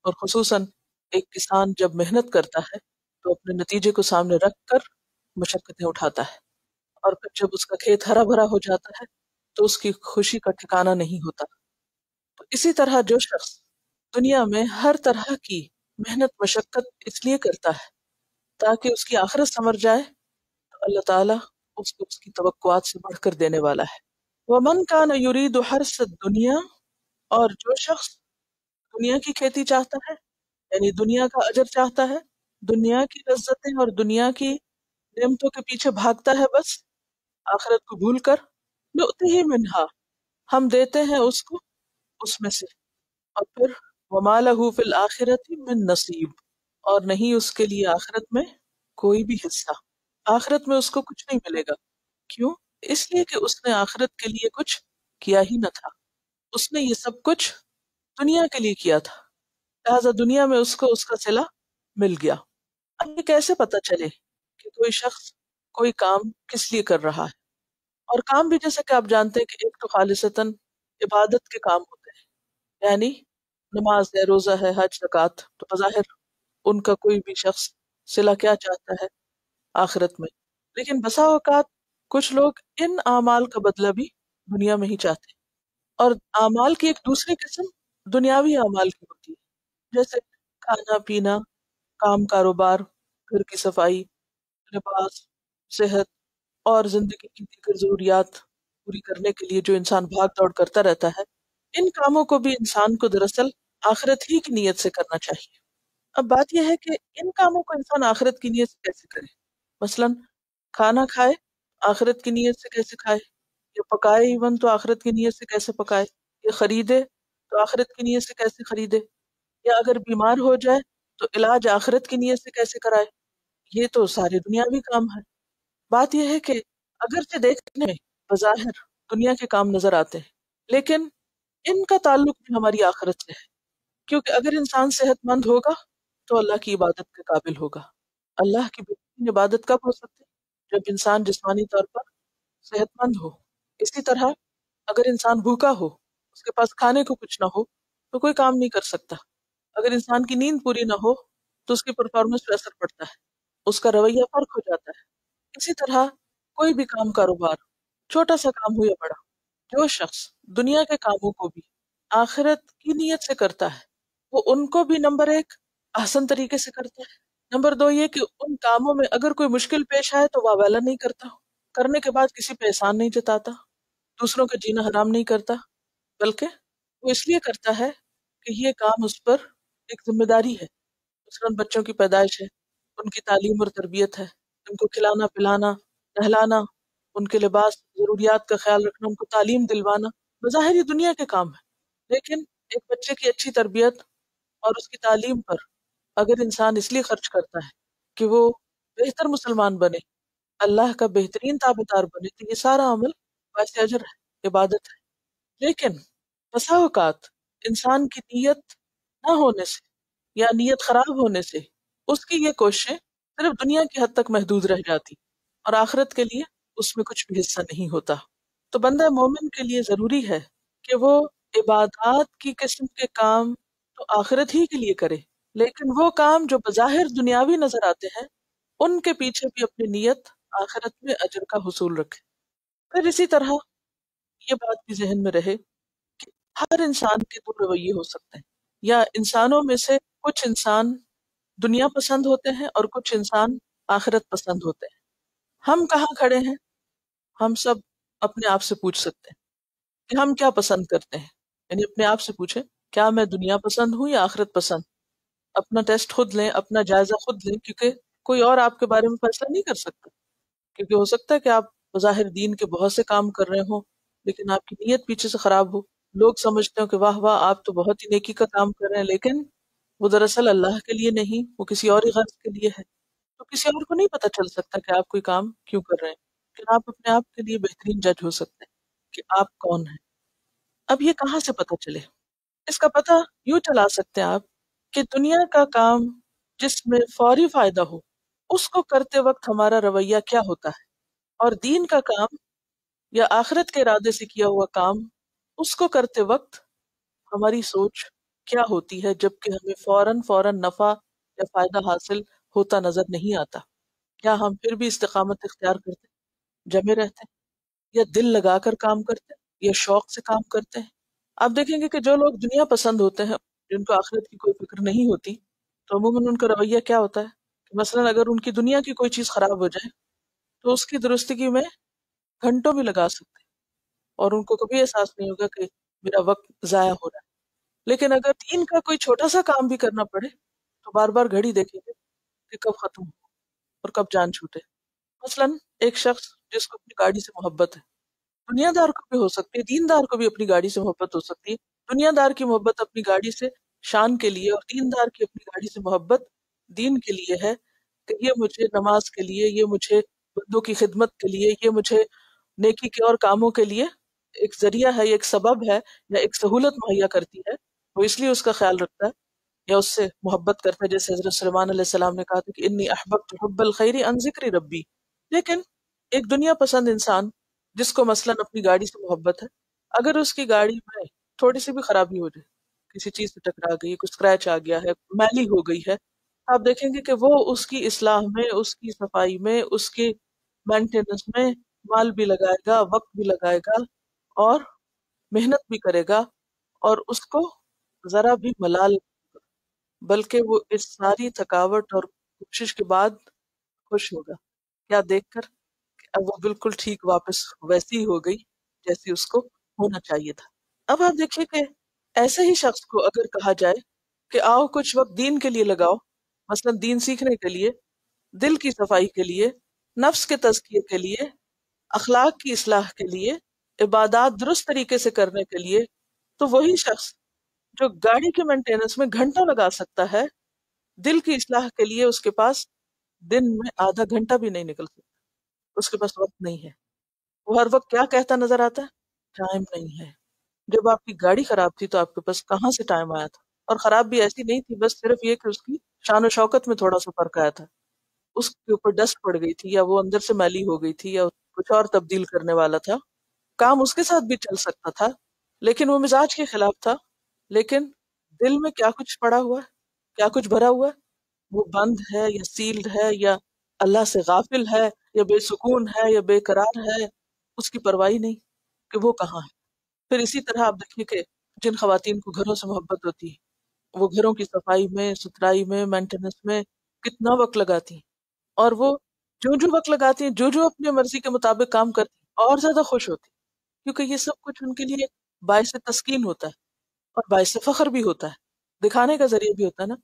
اور خصوصاً ایک کسان جب محنت کرتا ہے تو اپنے نتیجے کو سامنے رکھ کر مشقتیں اٹھاتا ہے، اور پھر جب اس کا کھیت ہرا بھرا ہو جاتا ہے تو اس کی خوشی کا ٹھکانہ نہیں ہوتا۔ تو اسی طرح جو شخص دنیا میں ہر طرح کی محنت مشقت اس لیے کرتا ہے تاکہ اس کی آخرت سنور جائے، تو اللہ تعالیٰ اس کو اس کی توقعات سے بڑھ کر دینے والا ہے۔ وَمَنْ كَانَ يُرِيدُ حَرْثَ الدُّنْيَا، اور جو شخص دنیا کی کھیتی چاہتا ہے، یعنی دنیا کا اجر چاہتا ہے، دنیا کی لذتیں اور دنیا کی نعمتوں کے پیچھے بھاگتا ہے بس آخرت کو بھول کر، نُؤْتِهِ مِنْهَا، ہم دیتے ہیں اس کو اس میں سے، اور پھر وَمَا لَهُ فِي الْآخِرَةِ مِن نَصِیب، اور نہیں اس کے لیے آخرت میں کوئی بھی حصہ، آخرت میں اس کو کچھ نہیں ملے گا۔ کیوں؟ اس لیے کہ اس نے آخرت کے لیے کچھ کیا ہی نہ تھا، اس نے یہ سب کچھ دنیا کے لیے کیا تھا، لہٰذا دنیا میں اس کو اس کا صلہ مل گیا۔ اب یہ کیسے پتہ چلے کہ کوئی شخص کوئی کام کس لیے کر رہا ہے؟ اور کام بھی جیسے کہ آپ جانتے ہیں کہ ایک تو خالصتاً عبادت کے کام ہوتے ہیں، یعنی نماز ہے، روزہ ہے، حج، زکوٰۃ، تو بظاہر ان کا کوئی بھی شخص صلہ کیا چاہتا ہے؟ آخرت میں۔ لیکن بسا اوقات کچھ لوگ ان اعمال کا بدلہ بھی دنیا میں ہی چاہتے ہیں، اور اعمال کی ایک دوسری قسم دنیاوی اعمال کی ہوتی ہے، جیسے کھانا پینا، کام کاروبار، گھر کی صفائی، لباس، صحت اور زندگی کی دیگر ضروریات پوری کرنے کے لیے جو انسان بھاگ دوڑ کرتا رہتا ہے، ان کاموں کو بھی انسان کو دراصل آخرت ہی کی نیت سے کرنا چاہیے۔ اب بات یہ ہے کہ ان کاموں کو انسان آخرت کی نیت سے کیسے کرے؟ مثلاً کھانا کھائے، آخرت کی نیت سے کیسے کھائے؟ یا پکائے ایون تو آخرت کی نیت سے کیسے پکائے؟ یا خریدے تو آخرت کی نیت سے کیسے خریدے؟ یا اگر بیمار ہو جائے تو علاج آخرت کی نیت سے کیسے کرائے؟ یہ تو سارے دنیاوی کام ہے۔ بات یہ ہے کہ اگرچہ دیکھنے میں بظاہر دنیا کے کام نظر آتے ہیں، لیکن ان کا تعلق بھی ہماری آخرت سے ہے، کیونکہ اگر انسان صحت مند ہوگا تو اللہ کی عبادت کے قابل ہوگا۔ اللہ کی بہترین عبادت کب ہو سکتی ہے؟ جب انسان جسمانی طور پر صحت مند ہو۔ اسی طرح اگر انسان بھوکا ہو، اس کے پاس کھانے کو کچھ نہ ہو، تو کوئی کام نہیں کر سکتا۔ اگر انسان کی نیند پوری نہ ہو تو اس کی پرفارمنس پہ اثر پڑتا ہے، اس کا رویہ فرق ہو جاتا ہے۔ اسی طرح کوئی بھی کام کاروبار، چھوٹا سا کام ہو یا بڑا، جو شخص دنیا کے کاموں کو بھی آخرت کی نیت سے کرتا ہے، وہ ان کو بھی نمبر ایک احسن طریقے سے کرتا ہے، نمبر دو یہ کہ ان کاموں میں اگر کوئی مشکل پیش آئے تو واویلا نہیں کرتا، کرنے کے بعد کسی پہ احسان نہیں جتاتا، دوسروں کا جینا حرام نہیں کرتا، بلکہ وہ اس لیے کرتا ہے کہ یہ کام اس پر ایک ذمہ داری ہے۔ مثلاً بچوں کی پیدائش ہے، ان کی تعلیم اور تربیت ہے، ان کو کھلانا پلانا، نہلانا، ان کے لباس ضروریات کا خیال رکھنا، ان کو تعلیم دلوانا، بظاہر یہ دنیا کے کام ہے، لیکن ایک بچے کی اچھی تربیت اور اس کی تعلیم پر اگر انسان اس لیے خرچ کرتا ہے کہ وہ بہتر مسلمان بنے، اللہ کا بہترین تابعدار بنے، تو یہ سارا عمل باعث اجر ہے، عبادت ہے۔ لیکن بسا اوقات انسان کی نیت نہ ہونے سے یا نیت خراب ہونے سے اس کی یہ کوششیں صرف دنیا کی حد تک محدود رہ جاتی، اور آخرت کے لیے اس میں کچھ بھی حصہ نہیں ہوتا۔ تو بندہ مومن کے لیے ضروری ہے کہ وہ عبادات کی قسم کے کام تو آخرت ہی کے لیے کرے، لیکن وہ کام جو بظاہر دنیاوی نظر آتے ہیں ان کے پیچھے بھی اپنی نیت آخرت میں اجر کا حصول رکھے۔ پھر اسی طرح یہ بات بھی ذہن میں رہے کہ ہر انسان کے دو رویے ہو سکتے ہیں، یا انسانوں میں سے کچھ انسان دنیا پسند ہوتے ہیں اور کچھ انسان آخرت پسند ہوتے ہیں۔ ہم کہاں کھڑے ہیں؟ ہم سب اپنے آپ سے پوچھ سکتے ہیں کہ ہم کیا پسند کرتے ہیں، یعنی اپنے آپ سے پوچھیں کیا میں دنیا پسند ہوں یا آخرت پسند؟ اپنا ٹیسٹ خود لیں، اپنا جائزہ خود لیں، کیونکہ کوئی اور آپ کے بارے میں فیصلہ نہیں کر سکتا، کیونکہ ہو سکتا ہے کہ آپ بظاہر دین کے بہت سے کام کر رہے ہوں لیکن آپ کی نیت پیچھے سے خراب ہو، لوگ سمجھتے ہو کہ واہ واہ آپ تو بہت ہی نیکی کا کام کر رہے ہیں، لیکن وہ دراصل اللہ کے لیے نہیں، وہ کسی اور ہی غرض کے لیے ہے۔ تو کسی اور کو نہیں پتہ چل سکتا کہ آپ کوئی کام کیوں کر رہے ہیں، لیکن آپ اپنے آپ کے لیے بہترین جج ہو سکتے ہیں کہ آپ کون ہیں۔ اب یہ کہاں سے پتہ چلے؟ اس کا پتہ یوں چلا سکتے ہیں آپ کہ دنیا کا کام جس میں فوری فائدہ ہو اس کو کرتے وقت ہمارا رویہ کیا ہوتا ہے، اور دین کا کام یا آخرت کے ارادے سے کیا ہوا کام اس کو کرتے وقت ہماری سوچ کیا ہوتی ہے، جبکہ ہمیں فوراً نفع یا فائدہ حاصل ہوتا نظر نہیں آتا۔ کیا ہم پھر بھی استقامت اختیار کرتے ہیں، جمے رہتے ہیں، یا دل لگا کر کام کرتے ہیں، یا شوق سے کام کرتے ہیں؟ آپ دیکھیں گے کہ جو لوگ دنیا پسند ہوتے ہیں، جن کو آخرت کی کوئی فکر نہیں ہوتی، تو عموماً ان کا رویہ کیا ہوتا ہے کہ مثلاً اگر ان کی دنیا کی کوئی چیز خراب ہو جائے تو اس کی درستگی میں گھنٹوں بھی لگا سکتے ہیں، اور ان کو کبھی احساس نہیں ہوگا کہ میرا وقت ضائع ہو رہا ہے۔ لیکن اگر دین کا کوئی چھوٹا سا کام بھی کرنا پڑے تو بار بار گھڑی دیکھیں گے کہ کب ختم ہو اور کب جان چھوٹے۔ مثلاً ایک شخص جس کو اپنی گاڑی سے محبت ہے، دنیا دار کو بھی ہو سکتی ہے، دین دار کو بھی اپنی گاڑی سے محبت ہو سکتی ہے۔ دنیا دار کی محبت اپنی گاڑی سے شان کے لیے، اور دین دار کی اپنی گاڑی سے محبت دین کے لیے ہے، کہ یہ مجھے نماز کے لیے، یہ مجھے بندوں کی خدمت کے لیے، یہ مجھے نیکی کے اور کاموں کے لیے ایک ذریعہ ہے، یہ ایک سبب ہے، یا ایک سہولت مہیا کرتی ہے، وہ اس لیے اس کا خیال رکھتا ہے یا اس سے محبت کرتا ہے، جیسے حضرت سلیمان علیہ السلام نے کہا تھا کہ انی احببت حب الخیر عن ذکر ربی۔ لیکن ایک دنیا پسند انسان جس کو مثلاً اپنی گاڑی سے محبت ہے، اگر اس کی گاڑی میں تھوڑی سی بھی خرابی ہو جائے، کسی چیز سے ٹکرا گئی، کچھ اسکریچ آ گیا ہے، میلی ہو گئی ہے، آپ دیکھیں گے کہ وہ اس کی اصلاح میں، اس کی صفائی میں، اس کی مینٹیننس میں مال بھی لگائے گا، وقت بھی لگائے گا، اور محنت بھی کرے گا، اور اس کو ذرا بھی ملال، بلکہ وہ اس ساری تھکاوٹ اور کوشش کے بعد خوش ہوگا، کیا دیکھ کر کہ اب وہ بالکل ٹھیک واپس ویسی ہی ہو گئی جیسی اس کو ہونا چاہیے تھا۔ اب آپ دیکھیے کہ ایسے ہی شخص کو اگر کہا جائے کہ آؤ کچھ وقت دین کے لیے لگاؤ، مثلا دین سیکھنے کے لیے، دل کی صفائی کے لیے، نفس کے تزکیے کے لیے، اخلاق کی اصلاح کے لیے، عبادات درست طریقے سے کرنے کے لیے، تو وہی شخص جو گاڑی کے مینٹیننس میں گھنٹوں لگا سکتا ہے، دل کی اصلاح کے لیے اس کے پاس دن میں آدھا گھنٹہ بھی نہیں نکل سکتا، اس کے پاس وقت نہیں ہے۔ وہ ہر وقت کیا کہتا نظر آتا ہے؟ ٹائم نہیں ہے۔ جب آپ کی گاڑی خراب تھی تو آپ کے پاس کہاں سے ٹائم آیا تھا؟ اور خراب بھی ایسی نہیں تھی، بس صرف یہ کہ اس کی شان و شوکت میں تھوڑا سا فرق آیا تھا، اس کے اوپر ڈسٹ پڑ گئی تھی، یا وہ اندر سے میلی ہو گئی تھی، یا کچھ اور تبدیل کرنے والا تھا۔ کام اس کے ساتھ بھی چل سکتا تھا، لیکن وہ مزاج کے خلاف تھا۔ لیکن دل میں کیا کچھ پڑا ہوا ہے، کیا کچھ بھرا ہوا ہے، وہ بند ہے یا سیلڈ ہے، یا اللہ سے غافل ہے، یا بے سکون ہے، یا بے قرار ہے، اس کی پرواہی نہیں کہ وہ کہاں ہے۔ پھر اسی طرح آپ دیکھیے کہ جن خواتین کو گھروں سے محبت ہوتی ہے، وہ گھروں کی صفائی میں، ستھرائی میں، مینٹیننس میں کتنا وقت لگاتی ہیں، اور وہ جو وقت لگاتی ہیں، جو اپنی مرضی کے مطابق کام کرتی ہیں، اور زیادہ خوش ہوتی ہیں، کیونکہ یہ سب کچھ ان کے لیے باعث تسکین ہوتا ہے، اور باعث فخر بھی ہوتا ہے، دکھانے کا ذریعہ بھی ہوتا ہے نا،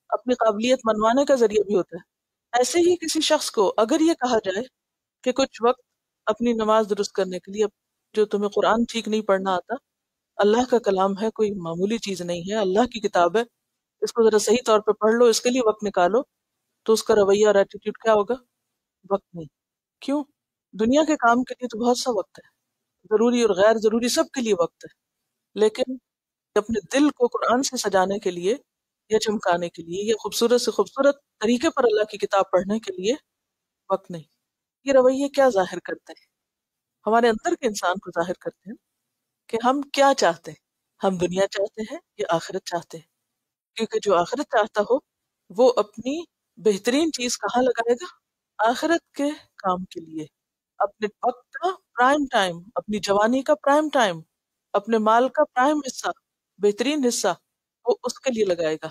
اپنی قابلیت منوانے کا ذریعہ بھی ہوتا ہے۔ ایسے ہی کسی شخص کو اگر یہ کہا جائے کہ کچھ وقت اپنی نماز درست کرنے کے لیے، جو تمہیں قرآن ٹھیک نہیں پڑھنا آتا، اللہ کا کلام ہے، کوئی معمولی چیز نہیں ہے، اللہ کی کتاب ہے، اس کو ذرا صحیح طور پہ پڑھ لو، اس کے لیے وقت نکالو، تو اس کا رویہ اور ایٹیٹیوڈ کیا ہوگا؟ وقت نہیں۔ کیوں؟ دنیا کے کام کے لیے تو بہت سا وقت ہے، ضروری اور غیر ضروری سب کے لیے وقت ہے، لیکن اپنے دل کو قرآن سے سجانے کے لیے، یا چمکانے کے لیے، یا خوبصورت سے خوبصورت طریقے پر اللہ کی کتاب پڑھنے کے لیے وقت نہیں۔ یہ رویے کیا ظاہر کرتے ہیں؟ ہمارے اندر کے انسان کو ظاہر کرتے ہیں کہ ہم کیا چاہتے ہیں، ہم دنیا چاہتے ہیں یا آخرت چاہتے ہیں؟ کیونکہ جو آخرت چاہتا ہو وہ اپنی بہترین چیز کہاں لگائے گا؟ آخرت کے کام کے لیے، اپنے وقت کا پرائم ٹائم، اپنی جوانی کا پرائم ٹائم، اپنے مال کا پرائم حصہ، بہترین حصہ وہ اس کے لیے لگائے گا،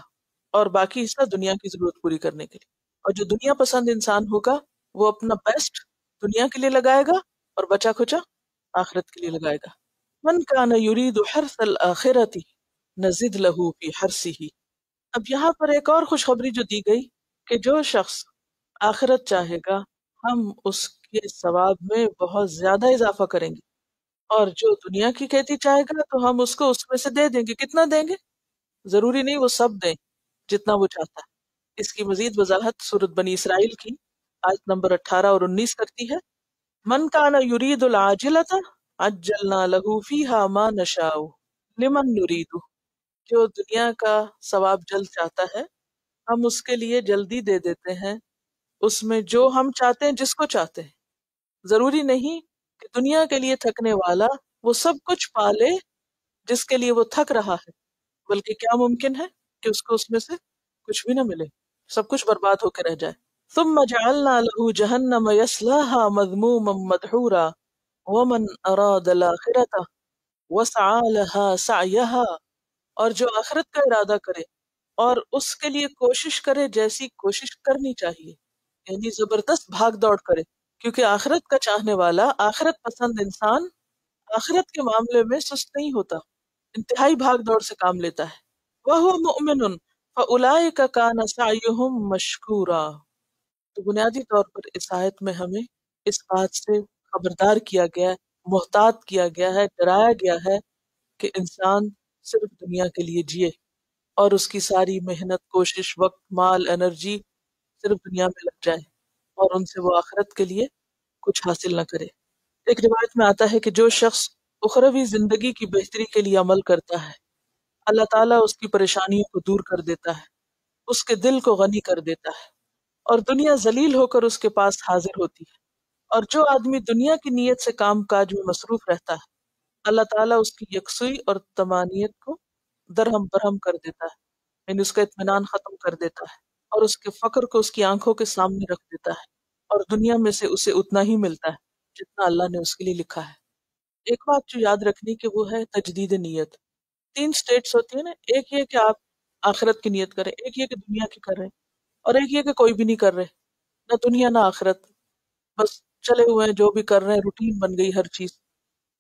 اور باقی حصہ دنیا کی ضرورت پوری کرنے کے لیے۔ اور جو دنیا پسند انسان ہوگا وہ اپنا بیسٹ دنیا کے لیے لگائے گا، اور بچا کھچا آخرت کے لیے لگائے گا۔ من کان یرید حرث الآخرۃ نزد لہ فی حرثہ۔ اب یہاں پر ایک اور خوشخبری جو دی گئی کہ جو شخص آخرت چاہے گا ہم اس کے ثواب میں بہت زیادہ اضافہ کریں گے، اور جو دنیا کی کھیتی چاہے گا تو ہم اس کو اس میں سے دے دیں گے۔ کتنا دیں گے؟ ضروری نہیں وہ سب دیں جتنا وہ چاہتا ہے۔ اس کی مزید وضاحت سورۃ بنی اسرائیل کی آیت نمبر 18 اور 19 کرتی ہے۔ من کان یرید العاجلۃ عجلنا لہ فیہا ما نشاء لمن نرید۔ جو دنیا کا ثواب جلد چاہتا ہے ہم اس کے لیے جلدی دے دیتے ہیں اس میں جو ہم چاہتے ہیں، جس کو چاہتے ہیں۔ ضروری نہیں کہ دنیا کے لیے تھکنے والا وہ سب کچھ پالے جس کے لیے وہ تھک رہا ہے، بلکہ کیا ممکن ہے کہ اس کو اس میں سے کچھ بھی نہ ملے، سب کچھ برباد ہو کے رہ جائے۔ ثم جعلنا له جہنم یصلاها مذموما مدحورا ومن اراد الآخرة وسعى لها سعيها، اور جو آخرت کا ارادہ کرے اور اس کے لیے کوشش کرے جیسی کوشش کرنی چاہیے، یعنی زبردست بھاگ دوڑ کرے، کیونکہ آخرت کا چاہنے والا، آخرت پسند انسان آخرت کے معاملے میں سست نہیں ہوتا، انتہائی بھاگ دوڑ سے کام لیتا ہے۔ وَهُوَ مُؤْمِنٌ فَأُولَئِكَ كَانَ سَعْيُهُمْ مَشْكُورًا۔ تو بنیادی طور پر اس آیت میں ہمیں اس بات سے خبردار کیا گیا ہے، محتاط کیا گیا ہے، ڈرایا گیا ہے کہ انسان صرف دنیا کے لیے جیے اور اس کی ساری محنت، کوشش، وقت، مال، انرجی صرف دنیا میں لگ جائے اور ان سے وہ آخرت کے لیے کچھ حاصل نہ کرے۔ ایک روایت میں آتا ہے کہ جو شخص اخروی زندگی کی بہتری کے لیے عمل کرتا ہے، اللہ تعالیٰ اس کی پریشانیوں کو دور کر دیتا ہے، اس کے دل کو غنی کر دیتا ہے اور دنیا ذلیل ہو کر اس کے پاس حاضر ہوتی ہے۔ اور جو آدمی دنیا کی نیت سے کام کاج میں مصروف رہتا ہے، اللہ تعالیٰ اس کی یکسوئی اور طمانینت کو درہم برہم کر دیتا ہے، یعنی اس کا اطمینان ختم کر دیتا ہے اور اس کے فقر کو اس کی آنکھوں کے سامنے رکھ دیتا ہے، اور دنیا میں سے اسے اتنا ہی ملتا ہے جتنا اللہ نے اس کے لیے لکھا ہے۔ ایک بات جو یاد رکھنی کہ وہ ہے تجدید نیت۔ 3 سٹیٹس ہوتی ہیں نا، ایک یہ کہ آپ آخرت کی نیت کریں، ایک یہ کہ دنیا کی کر رہے ہیں، اور ایک یہ کہ کوئی بھی نہیں کر رہے، نہ دنیا نہ آخرت، بس چلے ہوئے ہیں، جو بھی کر رہے ہیں روٹین بن گئی ہر چیز۔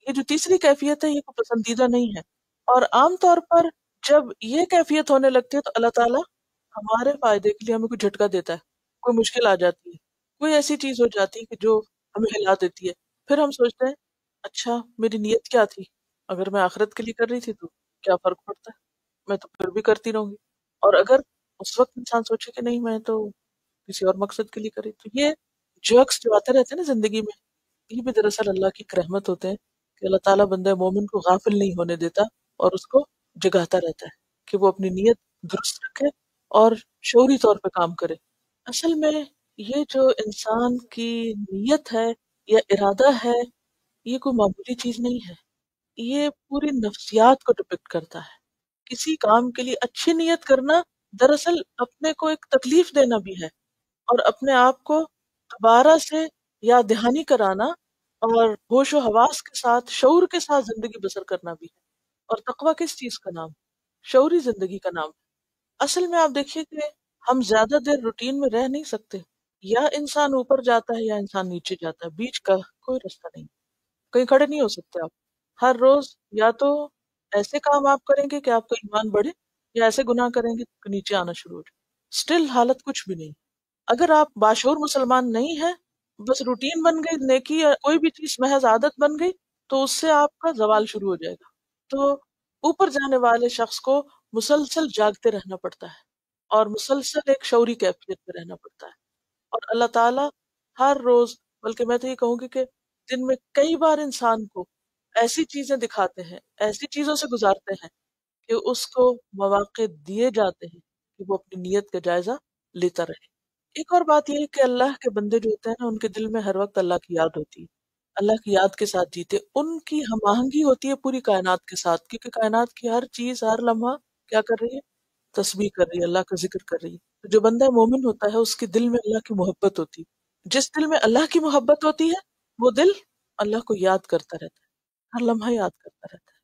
یہ جو تیسری کیفیت ہے یہ کوئی پسندیدہ نہیں ہے، اور عام طور پر جب یہ کیفیت ہونے لگتی ہے تو اللہ تعالیٰ ہمارے فائدے کے لیے ہمیں کوئی جھٹکا دیتا ہے، کوئی مشکل آ جاتی ہے، کوئی ایسی چیز ہو جاتی ہے کہ جو ہمیں ہلا دیتی ہے، پھر ہم سوچتے ہیں اچھا میری نیت کیا تھی، اگر میں آخرت کے لیے کر رہی تھی تو کیا فرق پڑتا ہے، میں تو پھر بھی کرتی رہوں گی، اور اگر اس وقت انسان سوچے کہ نہیں میں تو کسی اور مقصد کے لیے کری، تو یہ جرکس جو آتے رہتے ہیں نا زندگی میں، یہ بھی دراصل اللہ کی ایک رحمت ہوتے ہیں کہ اللہ تعالیٰ بندہ مومن کو غافل نہیں ہونے دیتا اور اس کو جگاتا رہتا ہے کہ وہ اپنی نیت درست رکھے اور شعوری طور پہ کام کرے۔ اصل میں یہ جو انسان کی نیت ہے یا ارادہ ہے یہ کوئی معمولی چیز نہیں ہے، یہ پوری نفسیات کو ڈپکٹ کرتا ہے۔ کسی کام کے لیے اچھی نیت کرنا دراصل اپنے کو ایک تکلیف دینا بھی ہے اور اپنے آپ کو دوبارہ سے یاد دہانی کرانا اور ہوش و حواس کے ساتھ، شعور کے ساتھ زندگی بسر کرنا بھی ہے۔ اور تقویٰ کس چیز کا نام؟ شعوری زندگی کا نام ہے۔ اصل میں آپ دیکھیے کہ ہم زیادہ دیر روٹین میں رہ نہیں سکتے، یا انسان اوپر جاتا ہے یا انسان نیچے جاتا ہے، بیچ کا کوئی رستہ نہیں، کہیں کھڑے نہیں ہو سکتے آپ۔ ہر روز یا تو ایسے کام آپ کریں گے کہ آپ کا ایمان بڑھے، یا ایسے گناہ کریں گے کہ نیچے آنا شروع ہو جائے، سٹل حالت کچھ بھی نہیں۔ اگر آپ باشعور مسلمان نہیں ہیں، بس روٹین بن گئی، نیکی یا کوئی بھی چیز محض عادت بن گئی، تو اس سے آپ کا زوال شروع ہو جائے گا۔ تو اوپر جانے والے شخص کو مسلسل جاگتے رہنا پڑتا ہے اور مسلسل ایک شعوری کیفیت میں رہنا پڑتا ہے، اور اللہ تعالیٰ ہر روز، بلکہ میں تو یہ کہوں گی کہ دن میں کئی بار انسان کو ایسی چیزیں دکھاتے ہیں، ایسی چیزوں سے گزارتے ہیں کہ اس کو مواقع دیے جاتے ہیں کہ وہ اپنی نیت کا جائزہ لیتا رہے۔ ایک اور بات یہ ہے کہ اللہ کے بندے جو ہوتے ہیں نا، ان کے دل میں ہر وقت اللہ کی یاد ہوتی ہے، اللہ کی یاد کے ساتھ جیتے، ان کی ہم آہنگی ہوتی ہے پوری کائنات کے ساتھ، کیونکہ کائنات کی ہر چیز ہر لمحہ کیا کر رہی ہے؟ تسبیح کر رہی ہے، اللہ کا ذکر کر رہی ہے۔ تو جو بندہ مومن ہوتا ہے اس کے دل میں اللہ کی محبت ہوتی ہے، جس دل میں اللہ کی محبت ہوتی ہے وہ دل اللہ کو یاد کرتا رہتا ہے، ہر لمحہ یاد کرتا رہتا ہے۔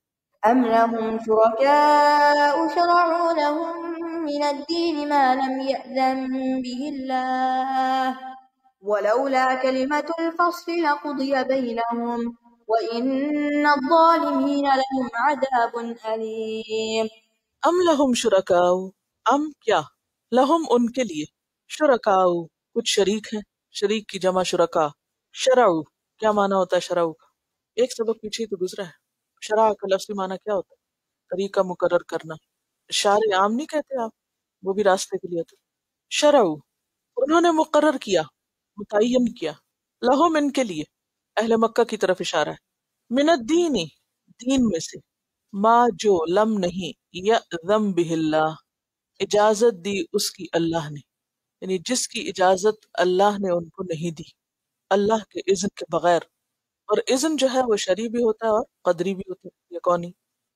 أم لهم شركاء شرعوا لهم من الدين ما لم يأذن به الله ولولا كلمة الفصل لقضي بينهم وإن الظالمين لهم عذاب أليم۔ ام لہم شرکاء، ام کیا، لہم ان کے لیے، شرکاء کچھ شریک ہیں، شریک کی جمع شرکاء۔ شرعو کیا معنی ہوتا ہے شرعو کا؟ ایک سبق پیچھے تو گزرا ہے۔ شرع کا لفظی معنی کیا ہوتا ہے؟ طریقہ مقرر کرنا، شارع عام نہیں کہتے آپ، وہ بھی راستے کے لیے ہوتا ہے۔ شرعو انہوں نے مقرر کیا، متعین کیا، لہم ان کے لیے، اہل مکہ کی طرف اشارہ ہے، من الدین دین میں سے، ما جو لم نہیں یأذن بہ اللہ اجازت دی اس کی اللہ نے، یعنی جس کی اجازت اللہ نے ان کو نہیں دی اللہ کے اذن کے بغیر. اور اذن جو ہے وہ شرعی بھی ہوتا ہے اور قدری بھی ہوتا ہے یا کونی.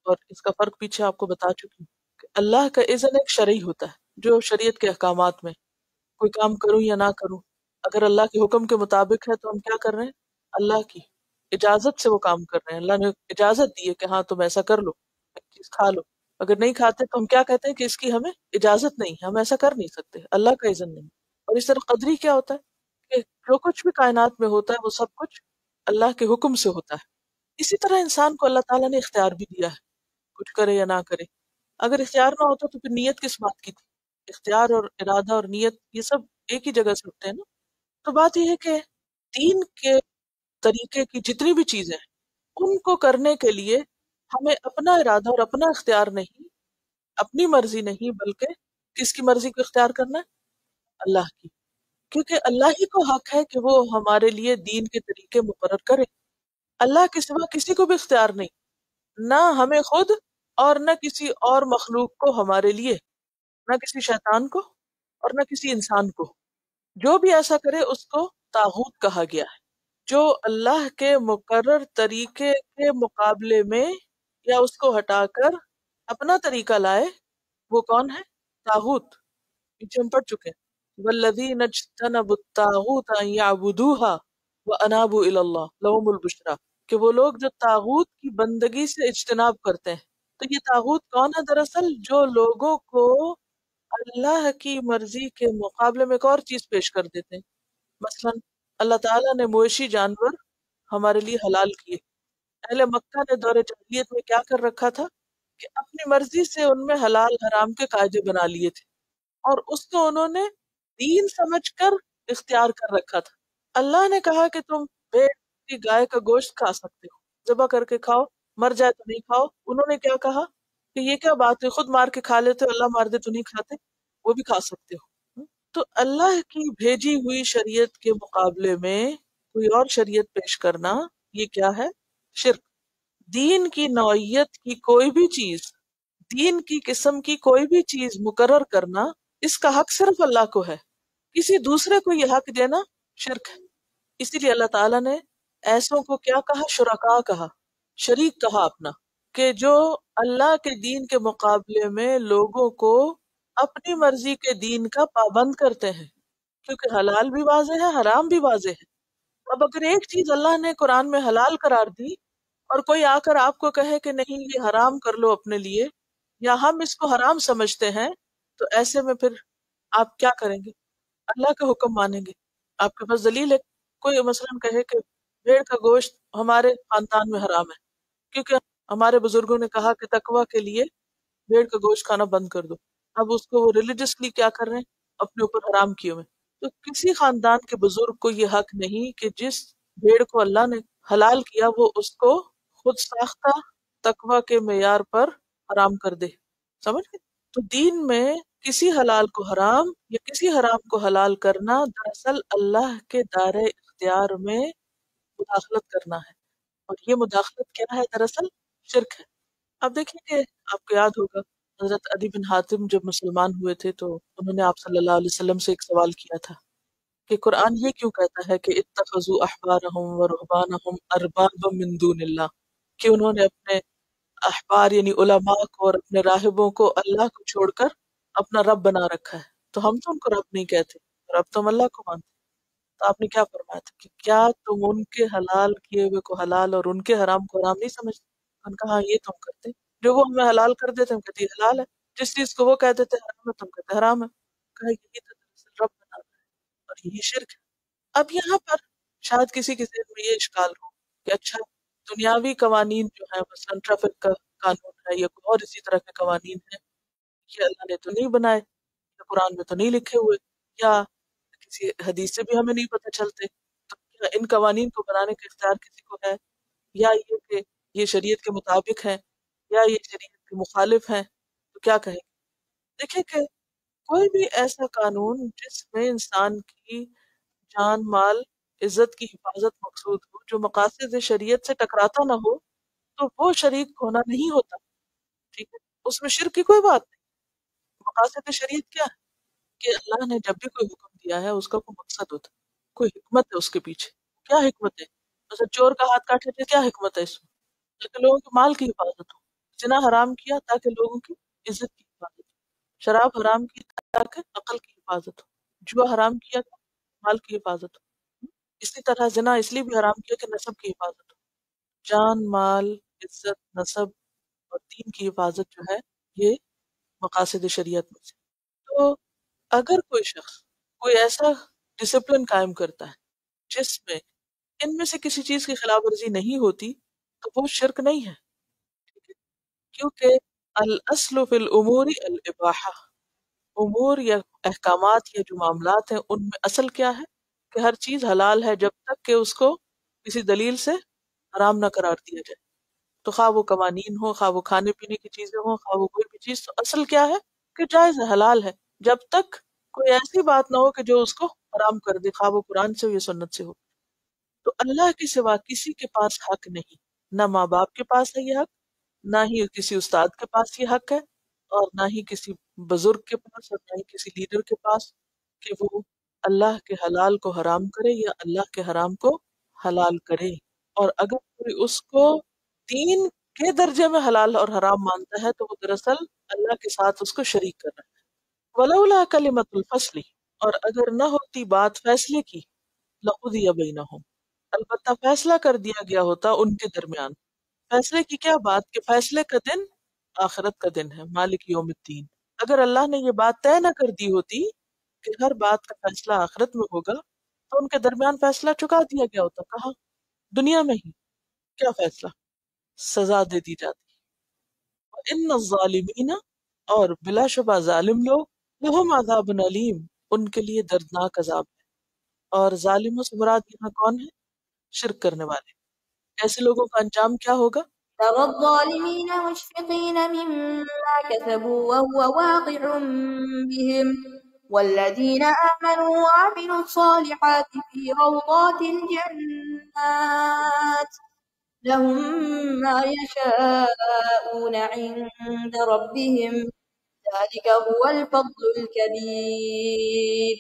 اور اس کا فرق پیچھے آپ کو بتا چکی ہوں کہ اللہ کا اذن ایک شرعی ہوتا ہے جو شریعت کے احکامات میں کوئی کام کروں یا نہ کروں، اگر اللہ کے حکم کے مطابق ہے تو ہم کیا کر رہے ہیں؟ اللہ کی اجازت سے وہ کام کر رہے ہیں. اللہ نے اجازت دی ہے کہ ہاں تم ایسا کر لو، ایک چیز کھا لو. اگر نہیں کھاتے تو ہم کیا کہتے ہیں کہ اس کی ہمیں اجازت نہیں ہے، ہم ایسا کر نہیں سکتے، اللہ کا اذن نہیں. اور اس طرح قدری کیا ہوتا ہے کہ جو کچھ بھی کائنات میں ہوتا ہے وہ سب کچھ اللہ کے حکم سے ہوتا ہے. اسی طرح انسان کو اللہ تعالیٰ نے اختیار بھی دیا ہے کچھ کرے یا نہ کرے. اگر اختیار نہ ہوتا تو پھر نیت کس بات کی تھی؟ اختیار اور ارادہ اور نیت یہ سب ایک ہی جگہ سے ہوتے ہیں نا. تو بات یہ ہے کہ دین کے طریقے کی جتنی بھی چیزیں ہیں ان کو کرنے کے لیے ہمیں اپنا ارادہ اور اپنا اختیار نہیں، اپنی مرضی نہیں، بلکہ کس کی مرضی کو اختیار کرنا ہے؟ اللہ کی. کیونکہ اللہ ہی کو حق ہے کہ وہ ہمارے لیے دین کے طریقے مقرر کرے. اللہ کے سوا کسی کو بھی اختیار نہیں، نہ ہمیں خود اور نہ کسی اور مخلوق کو ہمارے لیے، نہ کسی شیطان کو اور نہ کسی انسان کو. جو بھی ایسا کرے اس کو طاغوت کہا گیا ہے. جو اللہ کے مقرر طریقے کے مقابلے میں یا اس کو ہٹا کر اپنا طریقہ لائے وہ کون ہے؟ طاغوت. پیچھے ہم پڑھ چکے ہیں والذین اجتنبوا الطاغوت ان یعبدوها وانابوا الی اللہ لهم البشریٰ، کہ وہ لوگ جو طاغوت کی بندگی سے اجتناب کرتے ہیں. تو یہ طاغوت کون ہے؟ دراصل جو لوگوں کو اللہ کی مرضی کے مقابلے میں ایک اور چیز پیش کر دیتے ہیں. مثلا اللہ تعالیٰ نے مویشی جانور ہمارے لیے حلال کیے. اہل مکہ نے دور جاہلیت میں کیا کر رکھا تھا کہ اپنی مرضی سے ان میں حلال حرام کے قاعدے بنا لیے تھے اور اس کو انہوں نے دین سمجھ کر اختیار کر رکھا تھا. اللہ نے کہا کہ تم بھیڑ کی گائے کا گوشت کھا سکتے ہو، ذبح کر کے کھاؤ، مر جائے تو نہیں کھاؤ. انہوں نے کیا کہا کہ یہ کیا بات ہے، خود مار کے کھا لیتے ہو، اللہ مار دے تو نہیں کھاتے، وہ بھی کھا سکتے ہو. تو اللہ کی بھیجی ہوئی شریعت کے مقابلے میں کوئی اور شریعت پیش کرنا یہ کیا ہے؟ شرک. دین کی نوعیت کی کوئی بھی چیز، دین کی قسم کی کوئی بھی چیز مقرر کرنا اس کا حق صرف اللہ کو ہے، کسی دوسرے کو یہ حق دینا شرک ہے. اسی لیے اللہ تعالیٰ نے ایسوں کو کیا کہا؟ شرکا کہا، شریک کہا اپنا، کہ جو اللہ کے دین کے مقابلے میں لوگوں کو اپنی مرضی کے دین کا پابند کرتے ہیں. کیونکہ حلال بھی واضح ہے، حرام بھی واضح ہے. اب اگر ایک چیز اللہ نے قرآن میں حلال قرار دی اور کوئی آ کر آپ کو کہے کہ نہیں یہ حرام کر لو اپنے لیے، یا ہم اس کو حرام سمجھتے ہیں، تو ایسے میں پھر آپ کیا کریں گے؟ اللہ کا حکم مانیں گے؟ آپ کے پاس دلیل ہے؟ کوئی مثلاً کہے کہ بھیڑ کا گوشت ہمارے خاندان میں حرام ہے کیونکہ ہمارے بزرگوں نے کہا کہ تقوی کے لیے بھیڑ کا گوشت کھانا بند کر دو. اب اس کو وہ ریلیجسلی کیا کر رہے ہیں؟ اپنے اوپر حرام کیے ہوئے. تو کسی خاندان کے بزرگ کو یہ حق نہیں کہ جس بھیڑ کو اللہ نے حلال کیا وہ اس کو خود ساختہ تقوی کے معیار پر حرام کر دے. سمجھ گئے؟ تو دین میں کسی حلال کو حرام یا کسی حرام کو حلال کرنا دراصل اللہ کے دائرۂ اختیار میں مداخلت کرنا ہے، اور یہ مداخلت کیا ہے؟ دراصل شرک ہے. اب دیکھیں کہ آپ کو یاد ہوگا حضرت عدی بن حاتم جب مسلمان ہوئے تھے تو انہوں نے آپ صلی اللہ علیہ وسلم سے ایک سوال کیا تھا کہ قرآن یہ کیوں کہتا ہے کہ اتخذوا احبارہم ورہبانہم اربابا من دون اللہ، کہ انہوں نے اپنے احبار یعنی علماء کو اور اپنے راہبوں کو اللہ کو چھوڑ کر اپنا رب بنا رکھا ہے. تو ہم تو ان کو رب نہیں کہتے، رب تو ہم اللہ کو مانتے. تو آپ نے کیا فرمایا تھا کہ کیا تم ان کے حلال کیے ہوئے کو حلال اور ان کے حرام کو حرام نہیں سمجھتے؟ ان کا ہاں یہ تم کرتے، جو وہ ہمیں حلال کر دیتے ہم کہتے یہ حلال ہے، جس چیز کو وہ کہہ دیتے حرام ہے تم کہتے حرام ہے. کہا یہی تو دراصل رب بنانا ہے اور یہی شرک ہے. اب یہاں پر شاید کسی کے ذہن میں یہ اشکال ہو کہ اچھا دنیاوی قوانین جو ہیں مثلا ٹریفک کا قانون ہے یا کوئی اور اسی طرح کے قوانین ہیں، یہ اللہ نے تو نہیں بنائے، یا قرآن میں تو نہیں لکھے ہوئے، یا کسی حدیث سے بھی ہمیں نہیں پتہ چلتے، تو کیا ان قوانین کو بنانے کا اختیار کسی کو ہے؟ یا یہ کہ یہ شریعت کے مطابق ہیں یا یہ شریعت کے مخالف ہیں؟ تو کیا کہیں گے؟ دیکھیں کہ کوئی بھی ایسا قانون جس میں انسان کی جان مال عزت کی حفاظت مقصود ہو، جو مقاصد شریعت سے ٹکراتا نہ ہو، تو وہ شریک ہونا نہیں ہوتا. اس میں شرک کی کوئی بات نہیں. مقاصد شریعت کیا ہے کہ اللہ نے جب بھی کوئی حکم دیا ہے اس کا کوئی مقصد ہوتا ہے, کوئی حکمت ہے اس کے پیچھے. کیا حکمت ہے؟ مثلا چور کا ہاتھ کاٹ لیتے, کیا حکمت ہے اس میں؟ تاکہ لوگوں کے مال کی حفاظت ہو. زنا حرام کیا تاکہ لوگوں کی عزت کی حفاظت ہو. شراب حرام کی تاکہ عقل کی حفاظت ہو. جوا حرام کیا کہ مال کی حفاظت ہو. اسی طرح زنا اس لیے بھی حرام کیا کہ نسب کی حفاظت ہو. جان, مال, عزت, نسب اور دین کی حفاظت جو ہے یہ مقاصد شریعت میں سے. تو اگر کوئی شخص کوئی ایسا ڈسپلن قائم کرتا ہے جس میں ان میں سے کسی چیز کی خلاف ورزی نہیں ہوتی تو وہ شرک نہیں ہے. ٹھیک ہے؟ کیونکہ الاصل فی الامور الاباحہ, امور یا احکامات یا جو معاملات ہیں ان میں اصل کیا ہے کہ ہر چیز حلال ہے جب تک کہ اس کو کسی دلیل سے حرام نہ قرار دیا جائے. تو خواہ وہ قوانین ہو, خواہ وہ کھانے پینے کی چیزیں ہوں, خواہ وہ کوئی بھی چیز, تو اصل کیا ہے کہ جائز ہے, حلال ہے, جب تک کوئی ایسی بات نہ ہو کہ جو اس کو حرام کر دے, خواہ وہ قرآن سے ہو یا سنت سے ہو. تو اللہ کے سوا کسی کے پاس حق نہیں, نہ ماں باپ کے پاس ہے یہ حق, نہ ہی کسی استاد کے پاس یہ حق ہے, اور نہ ہی کسی بزرگ کے پاس, اور نہ ہی کسی لیڈر کے پاس کہ وہ اللہ کے حلال کو حرام کرے یا اللہ کے حرام کو حلال کرے. اور اگر کوئی اس کو دین کے درجے میں حلال اور حرام مانتا ہے تو وہ دراصل اللہ کے ساتھ اس کو شریک کر رہا ہے. ولولا کلمۃ الفصل, اور اگر نہ ہوتی بات فیصلے کی, لقضی بینہم, البتہ فیصلہ کر دیا گیا ہوتا ان کے درمیان. فیصلے کی کیا بات کہ فیصلے کا دن آخرت کا دن ہے, مالک یوم الدین. اگر اللہ نے یہ بات طے نہ کر دی ہوتی کہ ہر بات کا فیصلہ آخرت میں ہوگا تو ان کے درمیان فیصلہ چکا دیا گیا ہوتا. کہاں؟ دنیا میں ہی. کیا فیصلہ؟ سزا دے دی جاتی. ان الظالمین, اور بلا شبہ ظالم لوگ, لہم عذاب علیم, ان کے لیے دردناک عذاب ہے. اور ظالموں سے مراد یہاں کون ہے؟ شرک کرنے والے. ایسے لوگوں کا انجام کیا ہوگا؟ ترى الظالمين مشفقين مما كسبوا وهو واقع بهم والذين آمنوا وعملوا الصالحات في روضات الجنات لهم ما يشاءون عند ربهم ذلك هو الفضل الكبير.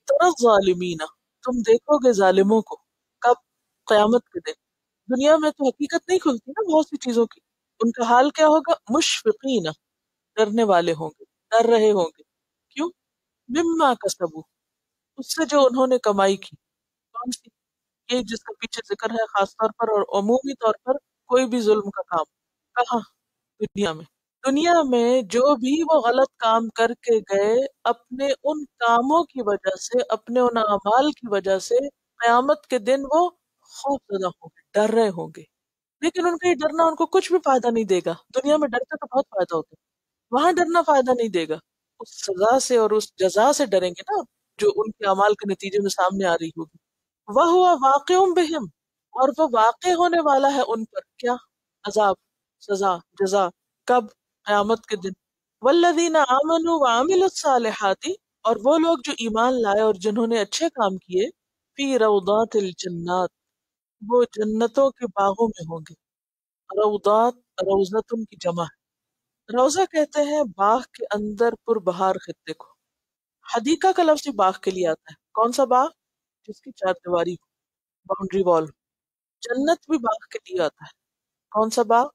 ترى الظالمین, تم دیکھو گے ظالموں کو. کب؟ قیامت کے دن. دنیا میں تو حقیقت نہیں کھلتی نا بہت سی چیزوں کی. ان کا حال کیا ہوگا؟ مشفقین, ڈرنے والے ہوں گے, ڈر رہے ہوں گے. کیوں؟ مما کسبوا, اس سے جو انہوں نے کمائی کی. کون سی؟ یہ جس کا پیچھے ذکر ہے خاص طور پر, اور عمومی طور پر کوئی بھی ظلم کا کام. کہاں؟ دنیا میں. دنیا میں جو بھی وہ غلط کام کر کے گئے, اپنے ان کاموں کی وجہ سے, اپنے ان اعمال کی وجہ سے قیامت کے دن وہ خوف زدہ ہوں گے, ڈر رہے ہوں گے. لیکن ان کا یہ ڈرنا ان کو کچھ بھی فائدہ نہیں دے گا. دنیا میں ڈرتے تو بہت فائدہ ہوتا ہے, وہاں ڈرنا فائدہ نہیں دے گا. اس سزا سے اور اس جزا سے ڈریں گے نا جو ان کے اعمال کے نتیجے میں سامنے آ رہی ہوگی. وَهُوَ وَاقِعٌ بِهِمْ, اور وہ واقع ہونے والا ہے ان پر. کیا؟ عذاب, سزا, جزا. کب؟ قیامت کے دن. وَالَّذِينَ آمَنُوا وَعَمِلُوا الصَّالِحَاتِ, اور وہ لوگ جو ایمان لائے اور جنہوں نے اچھے کام کیے, فی روضات الجنات, وہ جنتوں کے باغوں میں ہوں گے. روضات, روضتن کی جمع ہے. روضہ کہتے ہیں باغ کے اندر پر بہار خطے کو. حدیقہ کا لفظ باغ کے لیے آتا ہے. کون سا باغ؟ جس کی چار دیواری ہو, باؤنڈری وال. جنت بھی باغ کے لیے آتا ہے. کون سا باغ؟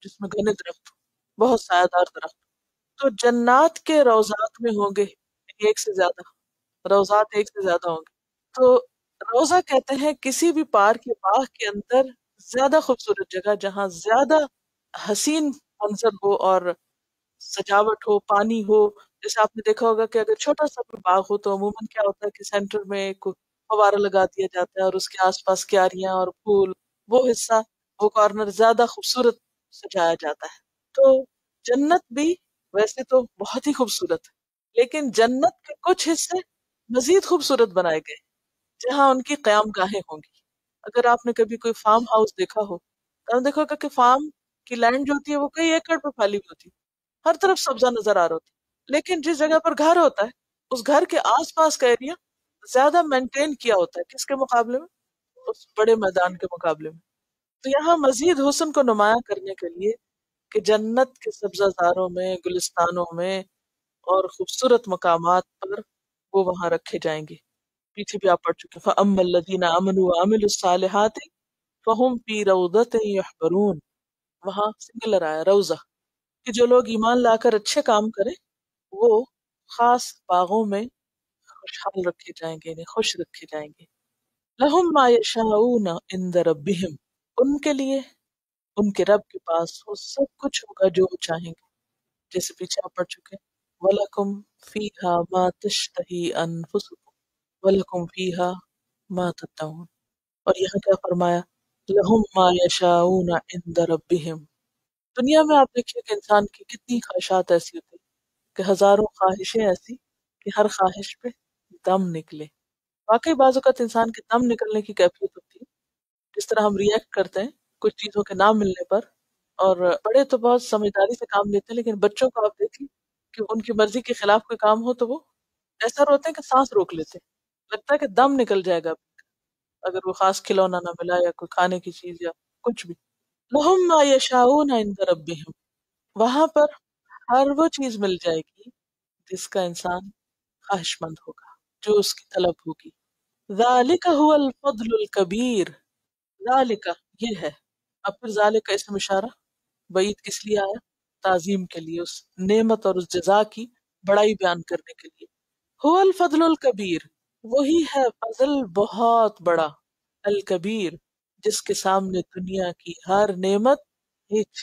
جس میں گھنے درخت ہو, بہت سایہ دار درخت. تو جنات کے روضات میں ہوں گے ایک سے زیادہ, روضات ایک سے زیادہ ہوں گے. تو روضہ کہتے ہیں کسی بھی پارک یا باغ کے اندر زیادہ خوبصورت جگہ جہاں زیادہ حسین منظر ہو اور سجاوٹ ہو, پانی ہو. جیسے آپ نے دیکھا ہوگا کہ اگر چھوٹا سا بھی باغ ہو تو عموماً کیا ہوتا ہے کہ سینٹر میں ایک فوارہ لگا دیا جاتا ہے اور اس کے آس پاس کیاریاں اور پھول, وہ حصہ, وہ کارنر زیادہ خوبصورت سجایا جاتا ہے. تو جنت بھی ویسے تو بہت ہی خوبصورت ہے, لیکن جنت کے کچھ حصے مزید خوبصورت بنائے گئے جہاں ان کی قیام گاہیں ہوں گی. اگر آپ نے کبھی کوئی فارم ہاؤس دیکھا ہو تو آپ دیکھو گا کہ فارم کی لینڈ جو ہوتی ہے وہ کئی ایکڑ پہ پھیلی ہوئی ہوتی ہے, ہر طرف سبزہ نظر آ رہا ہوتی ہے. لیکن جس جگہ پر گھر ہوتا ہے اس گھر کے آس پاس کا ایریا زیادہ مینٹین کیا ہوتا ہے. کس کے مقابلے میں؟ اس بڑے میدان کے مقابلے میں. تو یہاں مزید حسن کو نمایاں کرنے کے لیے کہ جنت کے سبزہ زاروں میں، گلستانوں میں اور خوبصورت مقامات پر وہ وہاں رکھے جائیں گے. پیچھے بھی آپ پڑھ چکے فَأَمَّا الَّذِينَ آمَنُوا وَعَمِلُوا الصَّالِحَاتِ فَهُمْ فِي رَوْضَةٍ يَحْبَرُونَ. وہاں سنگلر آیا روزہ، کہ جو لوگ ایمان لا کر اچھے کام کریں وہ خاص باغوں میں خوشحال رکھے جائیں گے، یعنی خوش رکھے جائیں گے. لَهُمْ مَا يَشَاءُونَ عِندَ رَبِّهِمْ. ان کے لیے ان کے رب کے پاس وہ سب کچھ ہوگا جو وہ چاہیں گے. جیسے پیچھے آپ پڑھ چکے وَلَكُمْ فِيهَا مَا تَشْتَهِي أَنفُسُكُمْ وَلَكُمْ فِيهَا مَا تَدَّعُونَ. اور یہاں کیا فرمایا لَهُمْ مَا يَشَاءُونَ عِندَ رَبِّهِمْ. دنیا میں آپ دیکھیے کہ انسان کی کتنی خواہشات ایسی ہوتی کہ ہزاروں خواہشیں ایسی کہ ہر خواہش پہ دم نکلے. واقعی بعض اوقات انسان کے دم نکلنے کی کیفیت ہوتی ہے، جس طرح ہم ریئیکٹ کرتے ہیں کچھ چیزوں کے نہ ملنے پر. اور بڑے تو بہت سمجھداری سے کام لیتے ہیں، لیکن بچوں کو آپ دیکھیں کہ ان کی مرضی کے خلاف کوئی کام ہو تو وہ ایسا روتے ہیں کہ سانس روک لیتے ہیں، لگتا ہے کہ دم نکل جائے گا اگر وہ خاص کھلونا نہ ملا یا کوئی کھانے کی چیز یا کچھ بھی. لَهُمْ مَا يَشَاءُونَ عِندَ رَبِّهِمْ. وہاں پر ہر وہ چیز مل جائے گی جس کا انسان خواہش مند ہوگا، جو اس کی طلب ہوگی. ذَلِكَ هُوَ الْفَضْلُ الْكَبِيرُ. ذالک یہ ہے. اب پھر ذالک کا اسم اشارہ بعید کس لیے آیا؟ تعظیم کے لیے، اس نعمت اور اس جزا کی بڑائی بیان کرنے کے لیے. هو الفضل الکبیر، وہی ہے فضل بہت بڑا، الکبیر جس کے سامنے دنیا کی ہر نعمت ہیچ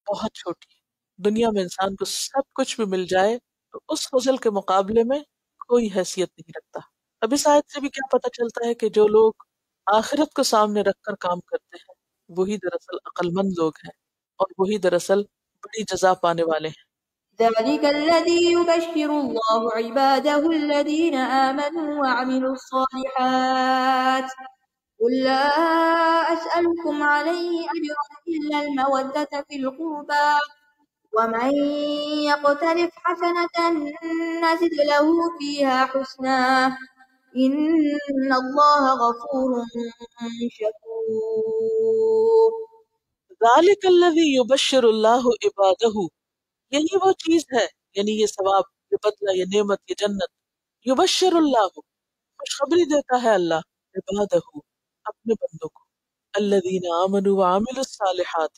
بہت چھوٹی ہے. دنیا میں انسان کو سب کچھ بھی مل جائے تو اس فضل کے مقابلے میں کوئی حیثیت نہیں رکھتا. اب اس آیت سے بھی کیا پتہ چلتا ہے کہ جو لوگ آخرت کو سامنے رکھ کر کام کرتے ہیں وہی دراصل عقل مند لوگ ہیں اور وہی دراصل بڑی جزا پانے والے ہیں. ذلك الذي يبشر الله عباده الذين آمنوا وعملوا الصالحات قل لا أسألكم عليه أجرا إلا المودة في القربى ومن يقترف حسنة نزد له فيها حسنا إن الله غفور شكور. ذالک الذی یبشر اللہ عبادہ، یہی وہ چیز ہے، یعنی یہ ثواب، یہ بدلہ، یہ نعمت، یہ جنت. یبشر اللہ، خوشخبری دیتا ہے اللہ عبادہ، اپنے بندوں کو. الذین آمنوا وعملوا الصالحات،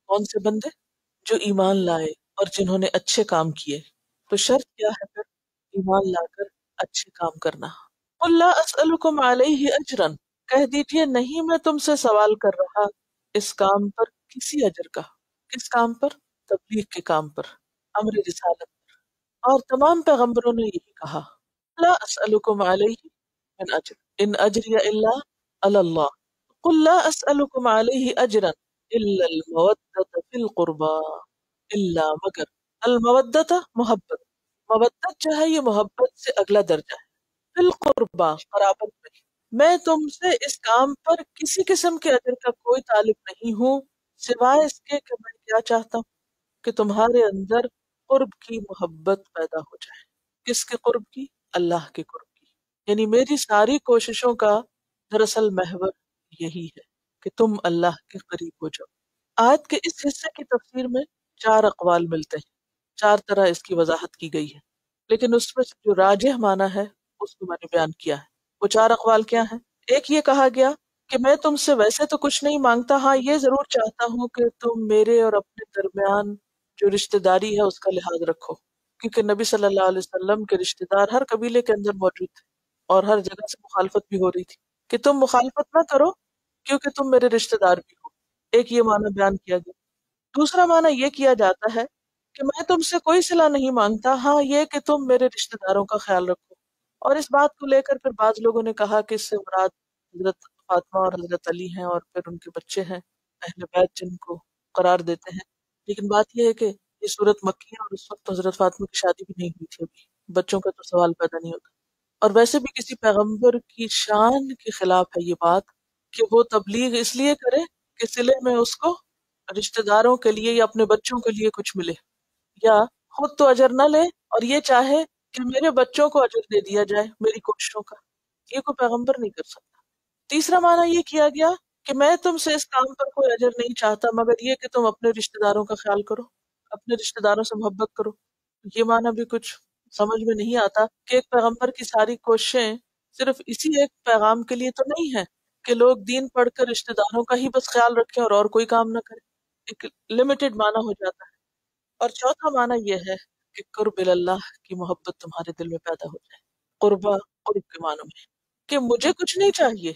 کون سے بندے؟ جو ایمان لائے اور جنہوں نے اچھے کام کیے. تو شرط کیا ہے پھر؟ ایمان لا کر اچھے کام کرنا. قل لا اسألکم علیہ اجرا، کہہ دیجئے نہیں میں تم سے سوال کر رہا اس کام پر کسی اجر کا. کس کام پر؟ تبلیغ کے کام پر، امر رسالت پر. اور تمام پیغمبروں نے یہی کہا لا اسألکم علیہ من اجر ان اجری الا علی اللہ. قل لا اسألکم علیہ اجرا الا المودۃ فی القربى، الا مگر المودۃ محبت، مودت جو ہے یہ محبت سے اگلا درجہ ہے. فی القربى قرابت میں. میں تم سے اس کام پر کسی قسم کے اجر کا کوئی طالب نہیں ہوں سوائے اس کے کہ میں کیا چاہتا ہوں کہ تمہارے اندر قرب کی محبت پیدا ہو جائے. کس کے قرب کی؟ اللہ کے قرب کی. یعنی میری ساری کوششوں کا دراصل محور یہی ہے کہ تم اللہ کے قریب ہو جاؤ. آیت کے اس حصے کی تفسیر میں 4 اقوال ملتے ہیں، 4 طرح اس کی وضاحت کی گئی ہے، لیکن اس میں جو راجح معنی ہے اس کو میں نے بیان کیا ہے. وہ 4 اقوال کیا ہیں؟ ایک یہ کہا گیا کہ میں تم سے ویسے تو کچھ نہیں مانگتا، ہاں یہ ضرور چاہتا ہوں کہ تم میرے اور اپنے درمیان جو رشتہ داری ہے اس کا لحاظ رکھو، کیونکہ نبی صلی اللہ علیہ وسلم کے رشتہ دار ہر قبیلے کے اندر موجود تھے اور ہر جگہ سے مخالفت بھی ہو رہی تھی کہ تم مخالفت نہ کرو کیونکہ تم میرے رشتہ دار بھی ہو. ایک یہ معنی بیان کیا گیا. دوسرا معنی یہ کیا جاتا ہے کہ میں تم سے کوئی صلہ نہیں مانگتا، ہاں یہ کہ تم میرے رشتہ داروں کا خیال رکھو. اور اس بات کو لے کر پھر بعض لوگوں نے کہا کہ اس سے مراد حضرت فاطمہ اور حضرت علی ہیں اور پھر ان کے بچے ہیں اہل بیت جن کو قرار دیتے ہیں. لیکن بات یہ ہے کہ یہ صورت مکی ہے اور اس وقت حضرت فاطمہ کی شادی بھی نہیں ہوئی تھی، ابھی بچوں کا تو سوال پیدا نہیں ہوتا. اور ویسے بھی کسی پیغمبر کی شان کے خلاف ہے یہ بات کہ وہ تبلیغ اس لیے کرے کہ صلے میں اس کو رشتہ داروں کے لیے یا اپنے بچوں کے لیے کچھ ملے، یا خود تو اجر نہ لے اور یہ چاہے کہ میرے بچوں کو اجر دے دیا جائے میری کوششوں کا. یہ کوئی پیغمبر نہیں کر سکتا. تیسرا معنی یہ کیا گیا کہ میں تم سے اس کام پر کوئی اجر نہیں چاہتا مگر یہ کہ تم اپنے رشتہ داروں کا خیال کرو، اپنے رشتہ داروں سے محبت کرو۔ یہ معنی بھی کچھ سمجھ میں نہیں آتا کہ ایک پیغمبر کی ساری کوششیں صرف اسی ایک پیغام کے لیے تو نہیں ہے کہ لوگ دین پڑھ کر رشتہ داروں کا ہی بس خیال رکھیں اور کوئی کام نہ کریں۔ ایک لمیٹڈ معنی ہو جاتا ہے۔ اور چوتھا معنی یہ ہے کہ قرب اللہ کی محبت تمہارے دل میں پیدا ہو جائے۔ قربہ، قرب کے معنی میں کہ مجھے کچھ نہیں چاہیے،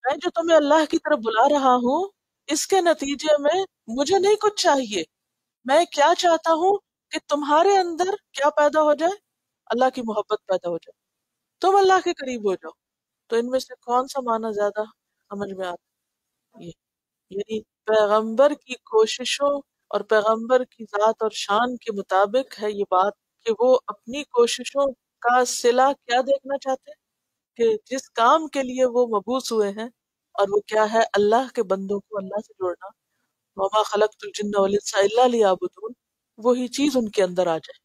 میں جو تمہیں اللہ کی طرف بلا رہا ہوں اس کے نتیجے میں مجھے نہیں کچھ چاہیے، میں کیا چاہتا ہوں کہ تمہارے اندر کیا پیدا ہو جائے، اللہ کی محبت پیدا ہو جائے، تم اللہ کے قریب ہو جاؤ۔ تو ان میں سے کون سا معنی زیادہ سمجھ میں آتا ہے؟ یعنی پیغمبر کی کوششوں اور پیغمبر کی ذات اور شان کے مطابق ہے یہ بات کہ وہ اپنی کوششوں کا صلہ کیا دیکھنا چاہتے ہیں، کہ جس کام کے لیے وہ مبعوث ہوئے ہیں، اور وہ کیا ہے، اللہ کے بندوں کو اللہ سے جوڑنا۔ وما خلقت الجن والانس الا لیعبدون، وہی چیز ان کے اندر آ جائے۔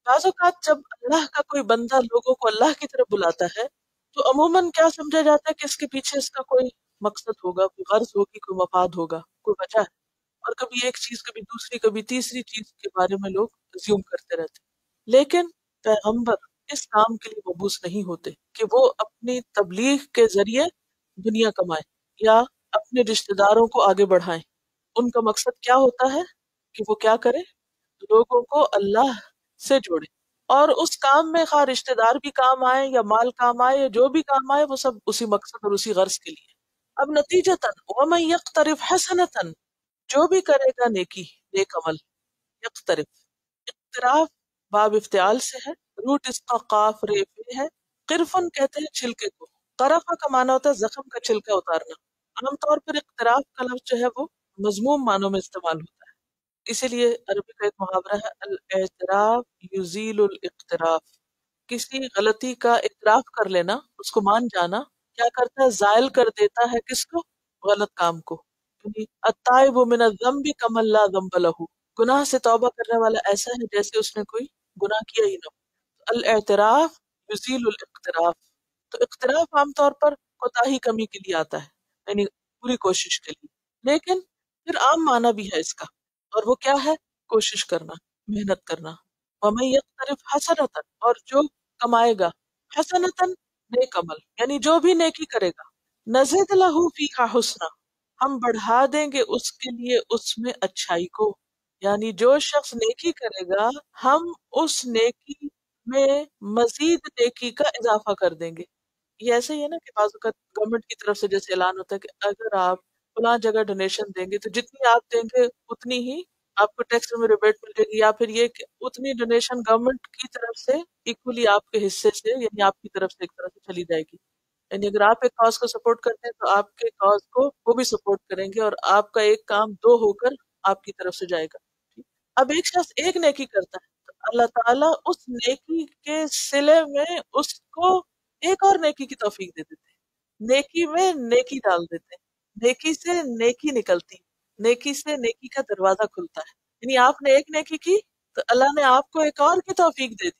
بعض اوقات جب اللہ کا کوئی بندہ لوگوں کو اللہ کی طرف بلاتا ہے تو عموماً کیا سمجھا جاتا ہے کہ اس کے پیچھے اس کا کوئی مقصد ہوگا، کوئی غرض ہوگی، کوئی مفاد ہوگا، کوئی وجہ ہے۔ اور کبھی ایک چیز، کبھی دوسری، کبھی تیسری چیز کے بارے میں لوگ زیوم کرتے رہتے ہیں۔ لیکن پیغمبر اس کام کے لیے مبعوث نہیں ہوتے کہ وہ اپنی تبلیغ کے ذریعے دنیا کمائیں یا اپنے رشتہ داروں کو آگے بڑھائیں۔ ان کا مقصد کیا ہوتا ہے کہ وہ کیا کرے، لوگوں کو اللہ سے جوڑے، اور اس کام میں خواہ رشتہ دار بھی کام آئے یا مال کام آئے یا جو بھی کام آئے، وہ سب اسی مقصد اور اسی غرض کے لیے۔ اب نتیجتاً وَمَن يَقْتَرِفْ حَسَنَةً، جو بھی کرے گا نیکی، نیک عمل، یقترف، اقتراف باب افتعال سے ہے، روٹ اس کا قاف ریفے ہے۔ قرفن کہتے ہیں چھلکے کو، قرفہ کا معنی ہوتا ہے زخم کا چھلکا اتارنا۔ عام طور پر اقتراف کا لفظ جو ہے وہ مذموم معنوں میں استعمال ہوتا ہے، اسی لیے عربی کا ایک محاورہ ہے الاعتراف یزیل الاقتراف، کسی غلطی کا اعتراف کر لینا، اس کو مان جانا، کیا کرتا ہے، زائل کر دیتا ہے کس کو، غلط کام کو۔ یعنی التائب من الذنب کمن لا ذنب لہ، گناہ سے توبہ کرنے والا ایسا ہے جیسے اس نے کوئی گناہ کیا ہی نہ ہو۔ الاعتراف یزیل الاقتراف، تو اقتراف عام طور پر کوتاہی کمی کے لیے آتا ہے، یعنی پوری کوشش کے لیے، لیکن پھر عام معنی بھی ہے اس کا، اور وہ کیا ہے، کوشش کرنا، محنت کرنا۔ وَمَن يَقْتَرِفْ حَسَنَةً، اور جو کمائے گا، حسنتاً نیک عمل، یعنی جو بھی نیکی کرے گا، نزد لہ فیہا حسنا، ہم بڑھا دیں گے اس کے لیے اس میں اچھائی کو، یعنی جو شخص نیکی کرے گا ہم اس نیکی میں مزید نیکی کا اضافہ کر دیں گے۔ یہ ایسے ہی ہے نا کہ بعض اوقات گورنمنٹ کی طرف سے جیسے اعلان ہوتا ہے کہ اگر آپ فلاں جگہ ڈونیشن دیں گے تو جتنی آپ دیں گے اتنی ہی آپ کو ٹیکس میں ریبیٹ ملے گی، یا پھر یہ کہ اتنی ڈونیشن گورنمنٹ کی طرف سے ایکولی آپ کے حصے سے، یعنی آپ کی طرف سے ایک طرف سے چلی جائے گی۔ یعنی اگر آپ ایک کاز کو سپورٹ کرتے ہیں تو آپ کے کاز کو وہ بھی سپورٹ کریں گے، اور آپ کا ایک کام دو ہو کر آپ کی طرف سے جائے گا۔ اب ایک شخص ایک نیکی کرتا ہے تو اللہ تعالیٰ اس نیکی کے صلے میں اس کو ایک اور نیکی کی توفیق دے دیتے ہیں، نیکی میں نیکی ڈال دیتے ہیں، نیکی سے نیکی نکلتی، نیکی سے نیکی کا دروازہ کھلتا ہے۔ یعنی آپ نے ایک نیکی کی تو اللہ نے آپ کو ایک اور کی توفیق دے دی،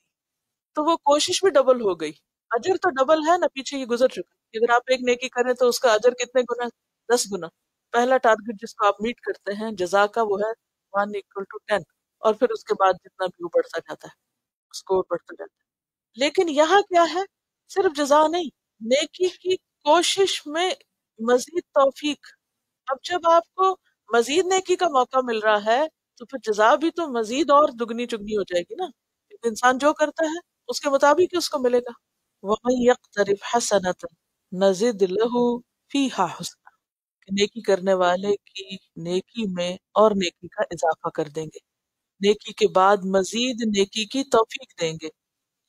تو وہ کوشش بھی ڈبل ہو گئی، اجر تو ڈبل ہے نا، پیچھے یہ گزر چکا کہ اگر آپ ایک نیکی کریں تو اس کا اجر کتنے گنا، 10 گنا۔ پہلا ٹارگٹ جس کو آپ میٹ کرتے ہیں جزا کا وہ ہے 1 = 10، اور پھر اس کے بعد جتنا بھی وہ بڑھتا جاتا ہے، اسکور بڑھتا جاتا ہے۔ لیکن یہاں کیا ہے، صرف جزا نہیں، نیکی کی کوشش میں مزید توفیق۔ اب جب آپ کو مزید نیکی کا موقع مل رہا ہے تو پھر جزا بھی تو مزید اور دگنی چگنی ہو جائے گی نا، کیونکہ انسان جو کرتا ہے اس کے مطابق ہی اس کو ملے گا۔ وَمَن يَقْتَرِفْ حَسَنَةً نَزِدْ لَهُ فِيهَا حُسْنًا، کہ نیکی کرنے والے کی نیکی میں اور نیکی کا اضافہ کر دیں گے، نیکی کے بعد مزید نیکی کی توفیق دیں گے۔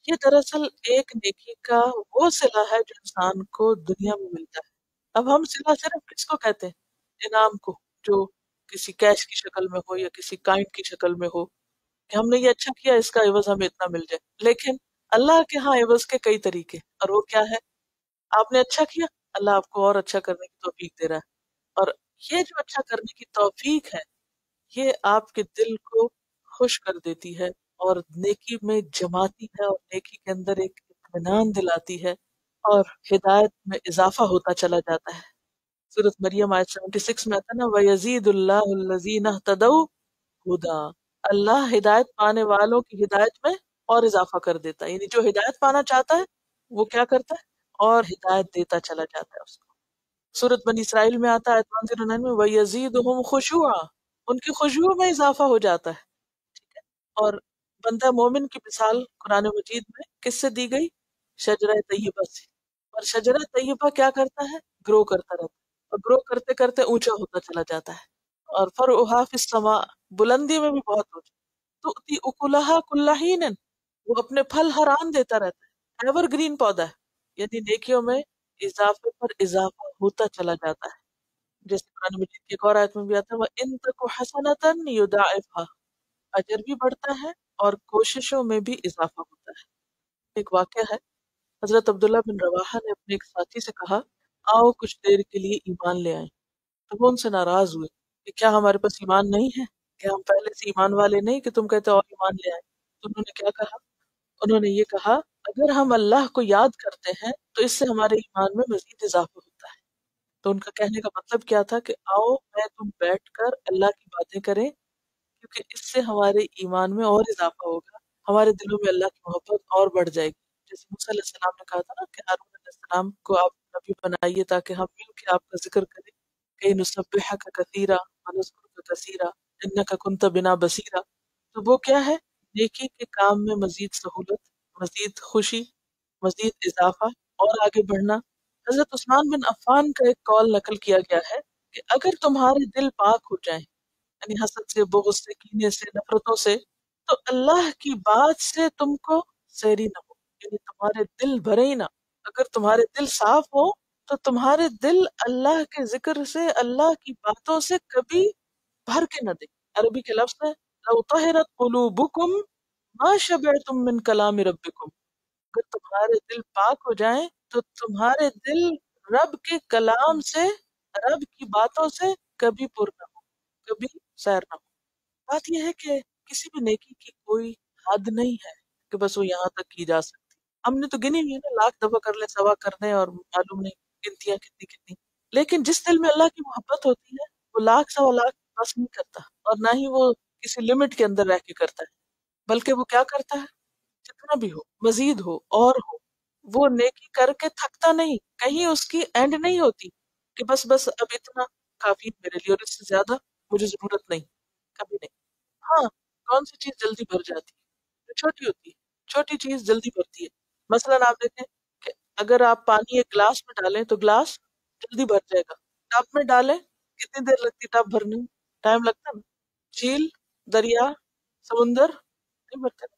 یہ دراصل ایک نیکی کا وہ صلہ ہے جو انسان کو دنیا میں ملتا ہے۔ اب ہم صلہ صرف کس کو کہتے ہیں، انعام کو، جو کسی کیش کی شکل میں ہو یا کسی کائنڈ کی شکل میں ہو، کہ ہم نے یہ اچھا کیا اس کا عوض ہمیں اتنا مل جائے۔ لیکن اللہ کے ہاں عوض کے کئی طریقے، اور وہ کیا ہے، آپ نے اچھا کیا، اللہ آپ کو اور اچھا کرنے کی توفیق دے رہا ہے، اور یہ جو اچھا کرنے کی توفیق ہے یہ آپ کے دل کو خوش کر دیتی ہے اور نیکی میں جماتی ہے، اور نیکی کے اندر ایک اطمینان دلاتی ہے، اور ہدایت میں اضافہ ہوتا چلا جاتا ہے۔ سورۃ مریم آیت 76 میں آتا نا وَيَزِيدُ اللَّهُ الَّذِينَ اهْتَدَوْا هُدًى، اللہ ہدایت پانے والوں کی ہدایت میں اور اضافہ کر دیتا ہے، یعنی جو ہدایت پانا چاہتا ہے وہ کیا کرتا ہے اور ہدایت دیتا چلا جاتا ہے اس کو۔ سورۃ بنی اسرائیل میں آتا ہے 109 میں وَيَزِيدُهُمْ خُشُوعًا، ان کی خشوع میں اضافہ ہو جاتا ہے، ٹھیک ہے۔ اور بندہ مومن کی مثال قرآن مجید میں کس سے دی گئی؟ شجرہ طیبہ سے، اور شجرہ طیبہ کیا کرتا ہے؟ گرو کرتا رہتا ہے، اور گرو کرتے کرتے اونچا ہوتا چلا جاتا ہے، اور فرعها فی السماء، بلندی میں بھی بہت اونچا، تؤتی اکلہا کل حین، وہ اپنے پھل ہر آن دیتا رہتا ہے، ایور گرین پودا ہے، یعنی نیکیوں میں اضافے پر اضافہ ہوتا چلا جاتا ہے۔ جیسے قرآن مجید کی ایک اور آیت میں بھی آتا ہے وَإِن تَكُ حَسَنَةً يُضَاعِفْهَا، اجر بھی بڑھتا ہے اور کوششوں میں بھی اضافہ ہوتا ہے۔ ایک واقعہ ہے، حضرت عبداللہ بن رواحہ نے اپنے ایک ساتھی سے کہا آؤ کچھ دیر کے لیے ایمان لے آئیں، تو وہ ان سے ناراض ہوئے کہ کیا ہمارے پاس ایمان نہیں ہے، کیا ہم پہلے سے ایمان والے نہیں کہ تم کہتے اور ایمان لے آئیں؟ تو انہوں نے کیا کہا؟ انہوں نے یہ کہا اگر ہم اللہ کو یاد کرتے ہیں تو اس سے ہمارے ایمان میں مزید اضافہ ہوتا ہے۔ تو ان کا کہنے کا مطلب کیا تھا کہ آؤ میں تم بیٹھ کر اللہ کی باتیں کریں، کیونکہ اس سے ہمارے ایمان میں اور اضافہ ہوگا، ہمارے دلوں میں اللہ کی محبت اور بڑھ جائے گی۔ جیسے موسیٰ علیہ السلام نے کہا تھا نا کہ ہارون علیہ السلام کو آپ نبی بنائیے تاکہ ہم مل کے آپ کا ذکر کریں، کہ نسبحک کثیرا ونذکرک کثیرا انک کنت بنا بصیرا۔ تو وہ کیا ہے؟ نیکی کے کام میں مزید سہولت، مزید خوشی، مزید اضافہ اور آگے بڑھنا۔ حضرت عثمان بن عفان کا ایک قول نقل کیا گیا ہے کہ اگر تمہارے دل پاک ہو جائیں، یعنی حسد سے، بغض سے، کینے سے، نفرتوں سے، تو اللہ کی بات سے تم کو سیری نہ ہو، یعنی تمہارے دل بھرے ہی نہ۔ اگر تمہارے دل صاف ہو تو تمہارے دل اللہ کے ذکر سے، اللہ کی باتوں سے کبھی بھر کے نہ دے۔ عربی کے لفظ ہے لو طہرت قلوبکم ما شبعتم من کلام ربکم، اگر تمہارے دل پاک ہو جائیں تو تمہارے دل رب کے کلام سے، رب کی باتوں سے کبھی پر نہ ہو، کبھی سیر نہ ہو۔ بات یہ ہے کہ کسی بھی نیکی کی کوئی حد نہیں ہے کہ بس وہ یہاں تک کی جا سکتی۔ ہم نے تو گنی ہوئی ہے نا، لاکھ دفعہ کر لیں، سوا کر دیں اور معلوم نہیں گنتیاں کتنی کتنی، لیکن جس دل میں اللہ کی محبت ہوتی ہے وہ لاکھ سوا لاکھ بس نہیں کرتا، اور نہ ہی وہ کسی لمٹ کے اندر رہ کے کرتا ہے، بلکہ وہ کیا کرتا ہے؟ جتنا بھی ہو، مزید ہو اور ہو، وہ نیکی کر کے تھکتا نہیں، کہیں اس کی اینڈ نہیں ہوتی کہ بس بس اب اتنا کافی ہے میرے لیے اور اس سے زیادہ مجھے ضرورت نہیں، کبھی نہیں۔ ہاں، کون سی چیز جلدی بھر جاتی ہے؟ جو چھوٹی ہوتی ہے، چھوٹی چیز جلدی بھرتی ہے۔ مثلاً آپ دیکھیں کہ اگر آپ پانی ایک گلاس میں ڈالیں تو گلاس جلدی بھر جائے گا، ٹب میں ڈالیں کتنی دیر لگتی ہے ٹب بھرنے میں؟ ٹائم لگتا ہے نا۔ جھیل، دریا، سمندر نہیں بھرتے نا۔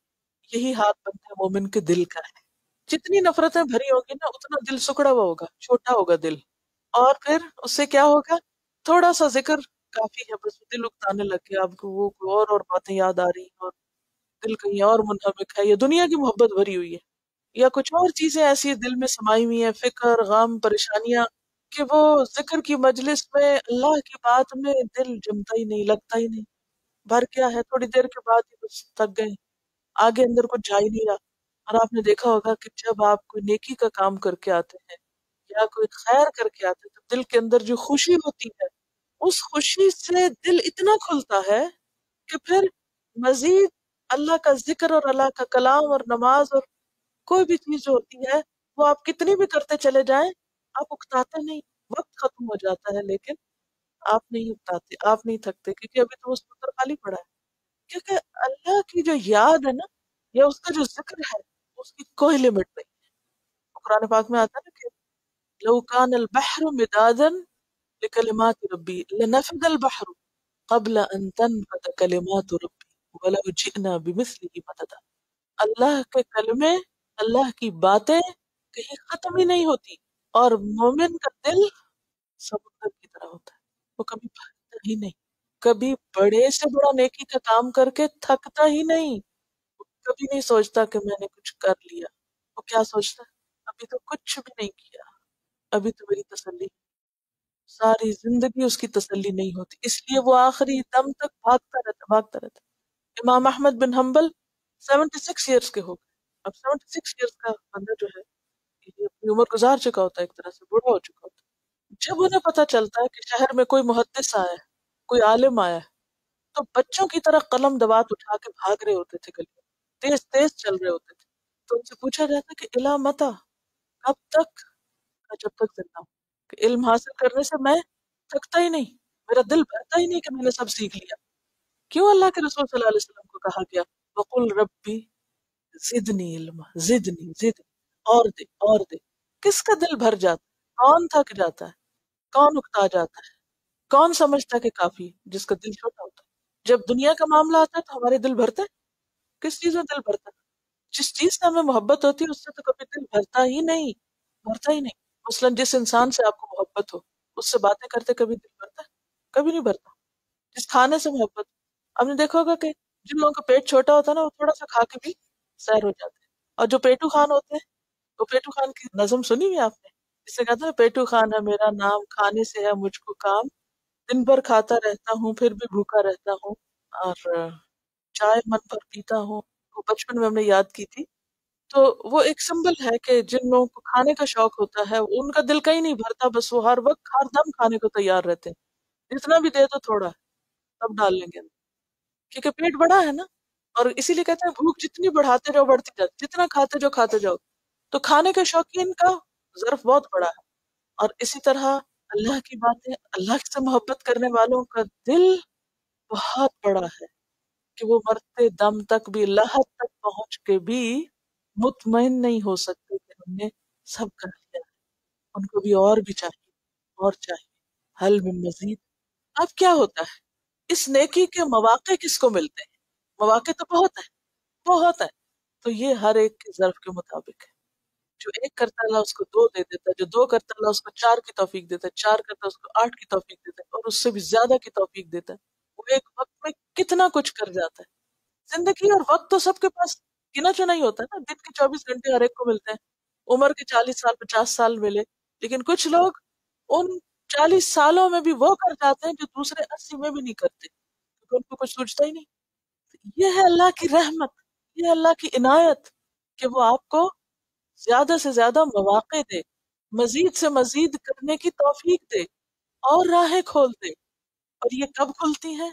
یہی حال بنتا ہے مومن کے دل کا ہے، جتنی نفرتیں بھری ہوگی نا اتنا دل سکڑا ہوا ہوگا، چھوٹا ہوگا دل، اور پھر اس سے کیا ہوگا؟ تھوڑا سا ذکر کافی ہے، بس دل اکتانے لگ گیا، آپ کو وہ کوئی اور باتیں یاد آ رہی ہیں اور دل کہیں اور منہمک ہے، یا دنیا کی محبت بھری ہوئی ہے، یا کچھ اور چیزیں ایسی دل میں سمائی ہوئی ہیں، فکر، غم، پریشانیاں، کہ وہ ذکر کی مجلس میں، اللہ کی بات میں دل جمتا ہی نہیں، لگتا ہی نہیں، بھر کیا ہے، تھوڑی دیر کے بعد ہی بس تھک گئے، آگے اندر کچھ جا ہی نہیں رہا۔ اور آپ نے دیکھا ہوگا کہ جب آپ کوئی نیکی کا کام کر کے آتے ہیں یا کوئی خیر کر کے آتے ہیں تو دل کے اندر جو خوشی ہوتی ہے، اس خوشی سے دل اتنا کھلتا ہے کہ پھر مزید اللہ کا ذکر اور اللہ کا کلام اور نماز اور کوئی بھی چیز جو ہوتی ہے وہ آپ کتنی بھی کرتے چلے جائیں، آپ اکتاتے نہیں، وقت ختم ہو جاتا ہے لیکن آپ نہیں اکتاتے، آپ نہیں تھکتے، کیونکہ ابھی تو وہ ستر خالی پڑا ہے، کیونکہ اللہ کی جو یاد ہے نا یا اس کا جو ذکر ہے اس کی کوئی لمٹ نہیں۔ قرآن پاک میں آتا ہے نا کہ لو کان البحر مدادا لکلمات ربی لنفد البحر قبل ان تنفد کلمات ربی ولو جئنا بمثله مددا۔ اللہ کے کلمے، اللہ کی باتیں کہیں ختم ہی نہیں ہوتی، اور مومن کا دل سمندر کی طرح ہوتا ہے، وہ کبھی بھرتا ہی نہیں، کبھی بڑے سے بڑا نیکی کا کام کر کے تھکتا ہی نہیں، کبھی نہیں سوچتا کہ میں نے کچھ کر لیا، وہ کیا سوچتا ہے؟ ابھی تو کچھ بھی نہیں کیا، ابھی تو میری تسلی، ساری زندگی اس کی تسلی نہیں ہوتی، اس لیے وہ آخری دم تک بھاگتا رہتا۔ امام احمد بن حنبل 76 ایئرس کے ہو گئے۔ اب 76 ایئرس کا بندہ جو ہے یہ اپنی عمر گزار چکا ہوتا ہے، ایک طرح سے بوڑھا ہو چکا ہوتا ہے، جب انہیں پتہ چلتا ہے کہ شہر میں کوئی محدث آیا ہے، کوئی عالم آیا ہے، تو بچوں کی طرح قلم دوات اٹھا کے بھاگ رہے ہوتے تھے، گلی میں تیز تیز چل رہے ہوتے تھے. تو ان سے پوچھا جاتا کہ الا متا، کب تک؟ جب تک زندہ ہوں. کہ علم حاصل کرنے سے میں تھکتا ہی نہیں، میرا دل بھرتا ہی نہیں کہ میں نے سب سیکھ لیا. کیوں اللہ کے رسول صلی اللہ علیہ وسلم کو کہا گیا وقل ربی زدنی علما، زدنی زدنی، اور دے اور دے. کس کا دل بھر جاتا ہے؟ کون تھک جاتا ہے؟ کون اکتا جاتا ہے؟ کون سمجھتا ہے کہ کافی ہے؟ جس کا دل چھوٹا ہوتا ہے. جب دنیا کا معاملہ آتا ہے تو ہمارے دل بھرتے ہیں؟ کس چیز میں دل بھرتا ہے؟ جس چیز سے ہمیں محبت ہوتی ہے اس سے تو کبھی دل بھرتا ہی نہیں، بھرتا ہی نہیں. مثلاً جس انسان سے آپ کو محبت ہو، اس سے باتیں کرتے کبھی دل بھرتا ہے؟ کبھی نہیں بھرتا. جس کھانے سے محبت، آپ نے دیکھا ہوگا کہ جن لوگوں کا پیٹ چھوٹا ہوتا ہے نا وہ تھوڑا سا کھا کے بھی سیر ہو جاتے ہیں. اور جو پیٹو خان ہوتے ہیں، وہ پیٹو خان کی نظم سنی ہوئی آپ نے، جس سے کہتے ہیں پیٹو خان ہے میرا نام، کھانے سے ہے مجھ کو کام، دن بھر کھاتا رہتا ہوں پھر بھی بھوکا رہتا ہوں، اور چائے من پر پیتا ہوں. وہ بچپن میں ہم نے یاد کی تھی. تو وہ ایک سمبل ہے کہ جن لوگوں کو کھانے کا شوق ہوتا ہے ان کا دل کہیں نہیں بھرتا، بس وہ ہر وقت ہر دم کھانے کو تیار رہتے ہیں. جتنا بھی دے دو تھوڑا ہے، تب ڈال لیں گے اندر. کیونکہ پیٹ بڑا ہے نا. اور اسی لیے کہتے ہیں بھوک جتنی بڑھاتے جاؤ بڑھتی جاتی، جتنا کھاتے جاؤ. تو کھانے کے شوقین کا ظرف بہت بڑا ہے. اور اسی طرح اللہ کی باتیں، اللہ سے محبت کرنے والوں کا دل بہت بڑا ہے کہ وہ مرتے دم تک بھی، لحد تک پہنچ کے بھی مطمئن نہیں ہو سکتے کہ ہم نے سب کر لیا ہے. ان کو بھی اور بھی چاہیے، اور چاہیے. حل من مزید. اب کیا ہوتا ہے، اس نیکی کے مواقع کس کو ملتے ہیں؟ مواقع تو بہت ہے، بہت ہے. تو یہ ہر ایک کے ظرف کے مطابق ہے. جو ایک کرتا اللہ اس کو دو دے دیتا ہے، جو دو کرتا اللہ اس کو چار کی توفیق دیتا ہے، چار کرتا اس کو 8 کی توفیق دیتا ہے، اور اس سے بھی زیادہ کی توفیق دیتا ہے. وہ ایک وقت میں کتنا کچھ کر جاتا ہے. زندگی اور وقت تو سب کے پاس گنا چنا ہی ہوتا ہے نا. دن کے 24 گھنٹے ہر ایک کو ملتے ہیں. عمر کے 40 سال 50 سال ملے، لیکن کچھ لوگ ان 40 سالوں میں بھی وہ کر جاتے ہیں جو دوسرے 80 میں بھی نہیں کرتے، کیونکہ ان کو کچھ سوچتا ہی نہیں. یہ ہے اللہ کی رحمت، یہ ہے اللہ کی عنایت کہ وہ آپ کو زیادہ سے زیادہ مواقع دے، مزید سے مزید کرنے کی توفیق دے، اور راہیں کھول دے. اور یہ کب کھلتی ہیں؟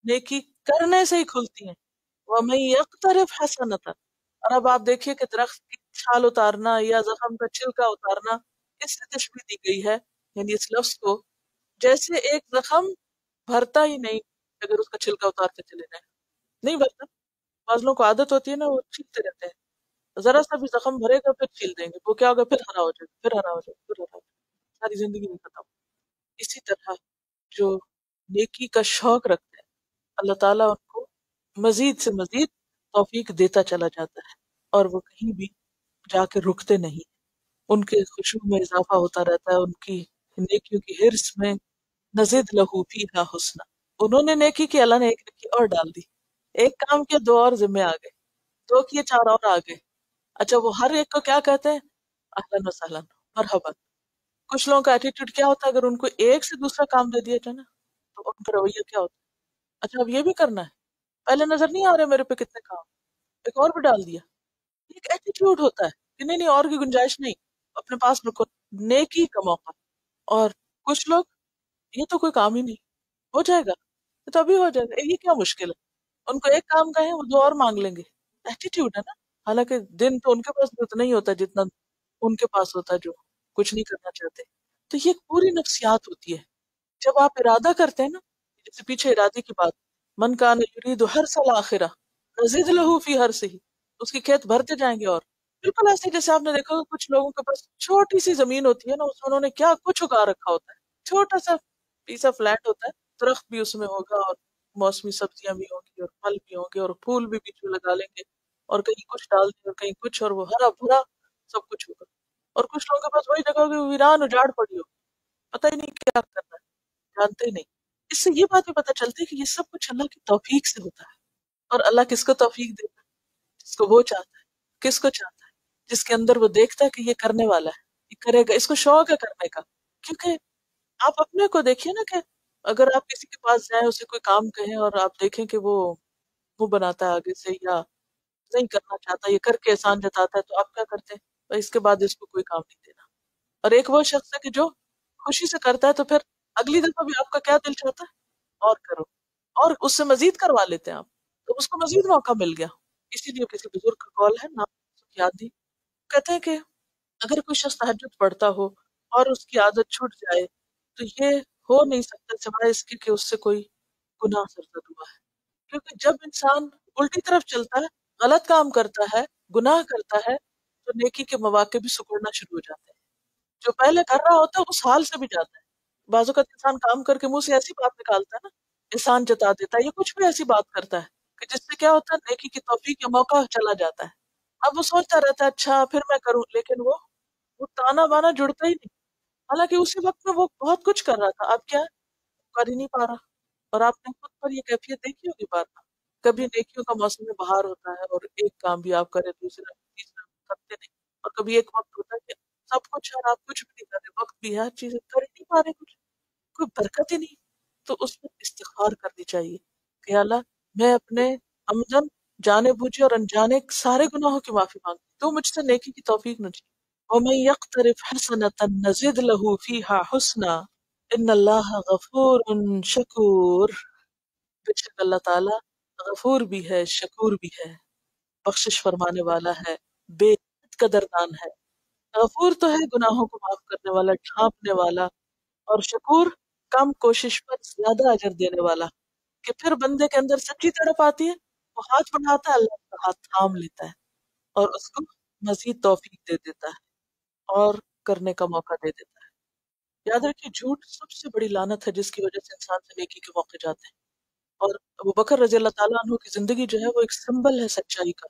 نیکی کرنے سے ہی کھلتی ہیں. وَمَن يَقْتَرِفْ حَسَنَةً. اور اب آپ دیکھیے کہ درخت کی چھال اتارنا یا زخم کا چھلکا اتارنا، اس سے تشبیہ دی گئی ہے، یعنی اس لفظ کو، جیسے ایک زخم بھرتا ہی نہیں اگر اس کا چھلکا اتارتے چلے جائیں، نہیں بھرتا. بعض لوگوں کو عادت ہوتی ہے نا، وہ چھیلتے رہتے ہیں. ذرا سا بھی زخم بھرے گا پھر چھیل دیں گے، وہ کیا ہوگا، پھر ہرا ہو جائے گا، پھر ہرا ہو جائے گا، پھر ہرا ہو جائے گا، ساری زندگی نہیں ختم. اسی طرح جو نیکی کا شوق رکھتے ہیں، اللہ تعالیٰ ان کو مزید سے مزید توفیق دیتا چلا جاتا ہے، اور وہ کہیں بھی جا کے رکتے نہیں. ان کے خشوع میں اضافہ ہوتا رہتا ہے، ان کی نیکیوں کی حرص میں. نزد لہو فیہا حسنا. انہوں نے نیکی کی، اللہ نے ایک نیکی اور ڈال دی. ایک کام کیا، 2 اور ذمے آ گئے، 2 کیے 4 اور آ گئے. اچھا وہ ہر ایک کو کیا کہتے ہیں؟ اہلاً و سہلاً، مرحبا. کچھ لوگوں کا ایٹیٹیوڈ کیا ہوتا ہے، اگر ان کو ایک سے دوسرا کام دے دیا جائے نا تو ان کا رویہ کیا ہوتا ہے؟ اچھا اب یہ بھی کرنا ہے، پہلے نظر نہیں آ رہے میرے پہ کتنے کام، ایک اور بھی ڈال دیا. ایک ایٹیٹیوڈ ہوتا ہے کہ نہیں نہیں اور کی گنجائش نہیں، اپنے پاس رکھو، نیکی کا موقع. اور کچھ لوگ یہ تو کوئی کام ہی نہیں، ہو جائے گا، یہ تو ابھی ہو جائے گا، یہ کیا مشکل ہے. ان کو ایک کام کہیں وہ 2 اور مانگ لیں گے. ایٹیٹیوڈ ہے نا. حالانکہ دن تو ان کے پاس بھی اتنا ہی ہوتا ہے جتنا ان کے پاس ہوتا ہے جو کچھ نہیں کرنا چاہتے. تو یہ ایک پوری نفسیات ہوتی ہے. جب آپ ارادہ کرتے ہیں نا، جیسے پیچھے ارادے کی بات، من کان یرید حرث الاخرہ نزد لہ فی حرثہ، اس کی کھیت بھرتے جائیں گے. اور بالکل ایسے ہی جیسے آپ نے دیکھا کچھ لوگوں کے پاس چھوٹی سی زمین ہوتی ہے نا، اس میں انہوں نے کیا کچھ اگا رکھا ہوتا ہے. چھوٹا سا پیس آف لینڈ ہوتا ہے، درخت بھی اس میں ہوگا، اور موسمی سبزیاں بھی ہوں گی، اور پھل بھی ہوں گے، اور پھول بھی بیچ میں لگا لیں گے، اور کہیں کچھ ڈال دیں اور کہیں کچھ، اور وہ ہرا بھرا سب کچھ ہوگا. اور کچھ لوگوں کے پاس وہی جگہ ہوگی ویران اجاڑ پڑی ہو، پتہ ہی نہیں کیا کرنا ہے، جانتے ہی نہیں. اس سے یہ بات بھی پتہ چلتی ہے کہ یہ سب کچھ اللہ کی توفیق سے ہوتا ہے. اور اللہ کس کو توفیق دیتا ہے؟ جس کو وہ چاہتا ہے. کس کو چاہتا ہے؟ جس کے اندر وہ دیکھتا ہے کہ یہ کرنے والا ہے، یہ کرے گا، اس کو شوق ہے کرنے کا. کیونکہ آپ اپنے کو دیکھیے نا، کہ اگر آپ کسی کے پاس جائیں، اسے کوئی کام کہیں، اور آپ دیکھیں کہ وہ منہ بناتا ہے آگے سے، یا نہیں کرنا چاہتا، یہ کر کے احسان جتاتا ہے، تو آپ کیا کرتے ہیں؟ بھائی اس کے بعد اس کو کوئی کام نہیں دینا. اور ایک وہ شخص ہے کہ جو خوشی سے کرتا ہے تو پھر اگلی دفعہ بھی آپ کا کیا دل چاہتا ہے اور کرو، اور اس سے مزید کروا لیتے ہیں آپ، تو اس کو مزید موقع مل گیا. اسی لیے کسی بزرگ کا قول ہے، نام یاد دی، کہتے ہیں کہ اگر کوئی شخص تہجد پڑھتا ہو اور اس کی عادت چھوٹ جائے تو یہ ہو نہیں سکتا سوائے اس کے کہ اس سے کوئی گناہ سرزد ہوا ہے. کیونکہ جب انسان الٹی طرف چلتا ہے، غلط کام کرتا ہے، گناہ کرتا ہے، تو نیکی کے مواقع بھی سکڑنا شروع ہو جاتے ہیں. جو پہلے کر رہا ہوتا ہے اس حال سے بھی جاتا ہے. بعض اوقات انسان کام کر کے منہ سے ایسی بات نکالتا ہے نا، احسان جتا دیتا ہے یا کچھ بھی ایسی بات کرتا ہے کہ جس سے کیا ہوتا ہے، نیکی کی توفیق یا موقع چلا جاتا ہے. اب وہ سوچتا رہتا ہے اچھا پھر میں کروں، لیکن وہ تانا بانا جڑتا ہی نہیں. حالانکہ اسی وقت میں وہ بہت کچھ کر رہا تھا، اب کیا ہے، کر ہی نہیں پا رہا. اور آپ نے خود پر یہ کیفیت دیکھی ہوگی بار بار. کبھی نیکیوں کا موسم میں بہار ہوتا ہے اور ایک کام بھی آپ کریں، دوسرا تیسرا کرتے نہیں. اور کبھی ایک وقت ہوتا ہے کہ سب کچھ ہے اور آپ کچھ بھی نہیں کر رہے، وقت بھی ہے، ہر چیزیں کر ہی نہیں پا رہے، کچھ کوئی برکت ہی نہیں. تو اس میں استغفار کرنی چاہیے کہ اللہ میں اپنے عمدن، جانے بوجھے اور انجانے سارے گناہوں کی معافی مانگتی ہوں. تو مجھ سے نیکی کی توفیق نہ چاہیے. وَمَن يَقْتَرِفْ حَسَنَةً نَزِدْ لَهُ فِيهَا حُسْنًا إِنَّ اللَّهَ غَفُورٌ شَكُورٌ. بے شک اللہ تعالیٰ غفور بھی ہے، شکور بھی ہے، بخشش فرمانے والا ہے، بے حد قدردان ہے. غفور تو ہے گناہوں کو معاف کرنے والا، ڈھانپنے والا، اور شکور کم کوشش پر زیادہ اجر دینے والا. کہ پھر بندے کے اندر سچی تڑپ آتی ہے، وہ ہاتھ بڑھاتا ہے، اللہ اس کا ہاتھ تھام لیتا ہے اور اس کو مزید توفیق دے دیتا ہے اور کرنے کا موقع دے دیتا ہے. یاد رکھیے جھوٹ سب سے بڑی لعنت ہے جس کی وجہ سے انسان سے نیکی کے موقع جاتے ہیں. اور ابو بکر رضی اللہ تعالیٰ عنہ کی زندگی جو ہے وہ ایک سمبل ہے سچائی کا.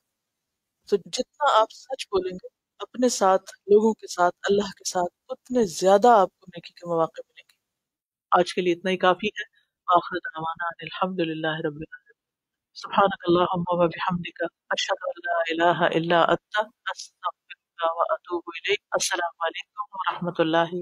تو جتنا آپ سچ بولیں گے اپنے ساتھ، لوگوں کے ساتھ، اللہ کے ساتھ، اتنے زیادہ آپ کو نیکی کے مواقع ملیں گے. آج کے لیے اتنا ہی کافی ہے. آخر دعوانا ان الحمد للہ رب العالمین. سبحانک اللہم و بحمدک، اشہد ان لا الہ الا انت، استغفرک و اتوب الیک. السلام علیکم و رحمۃ اللہ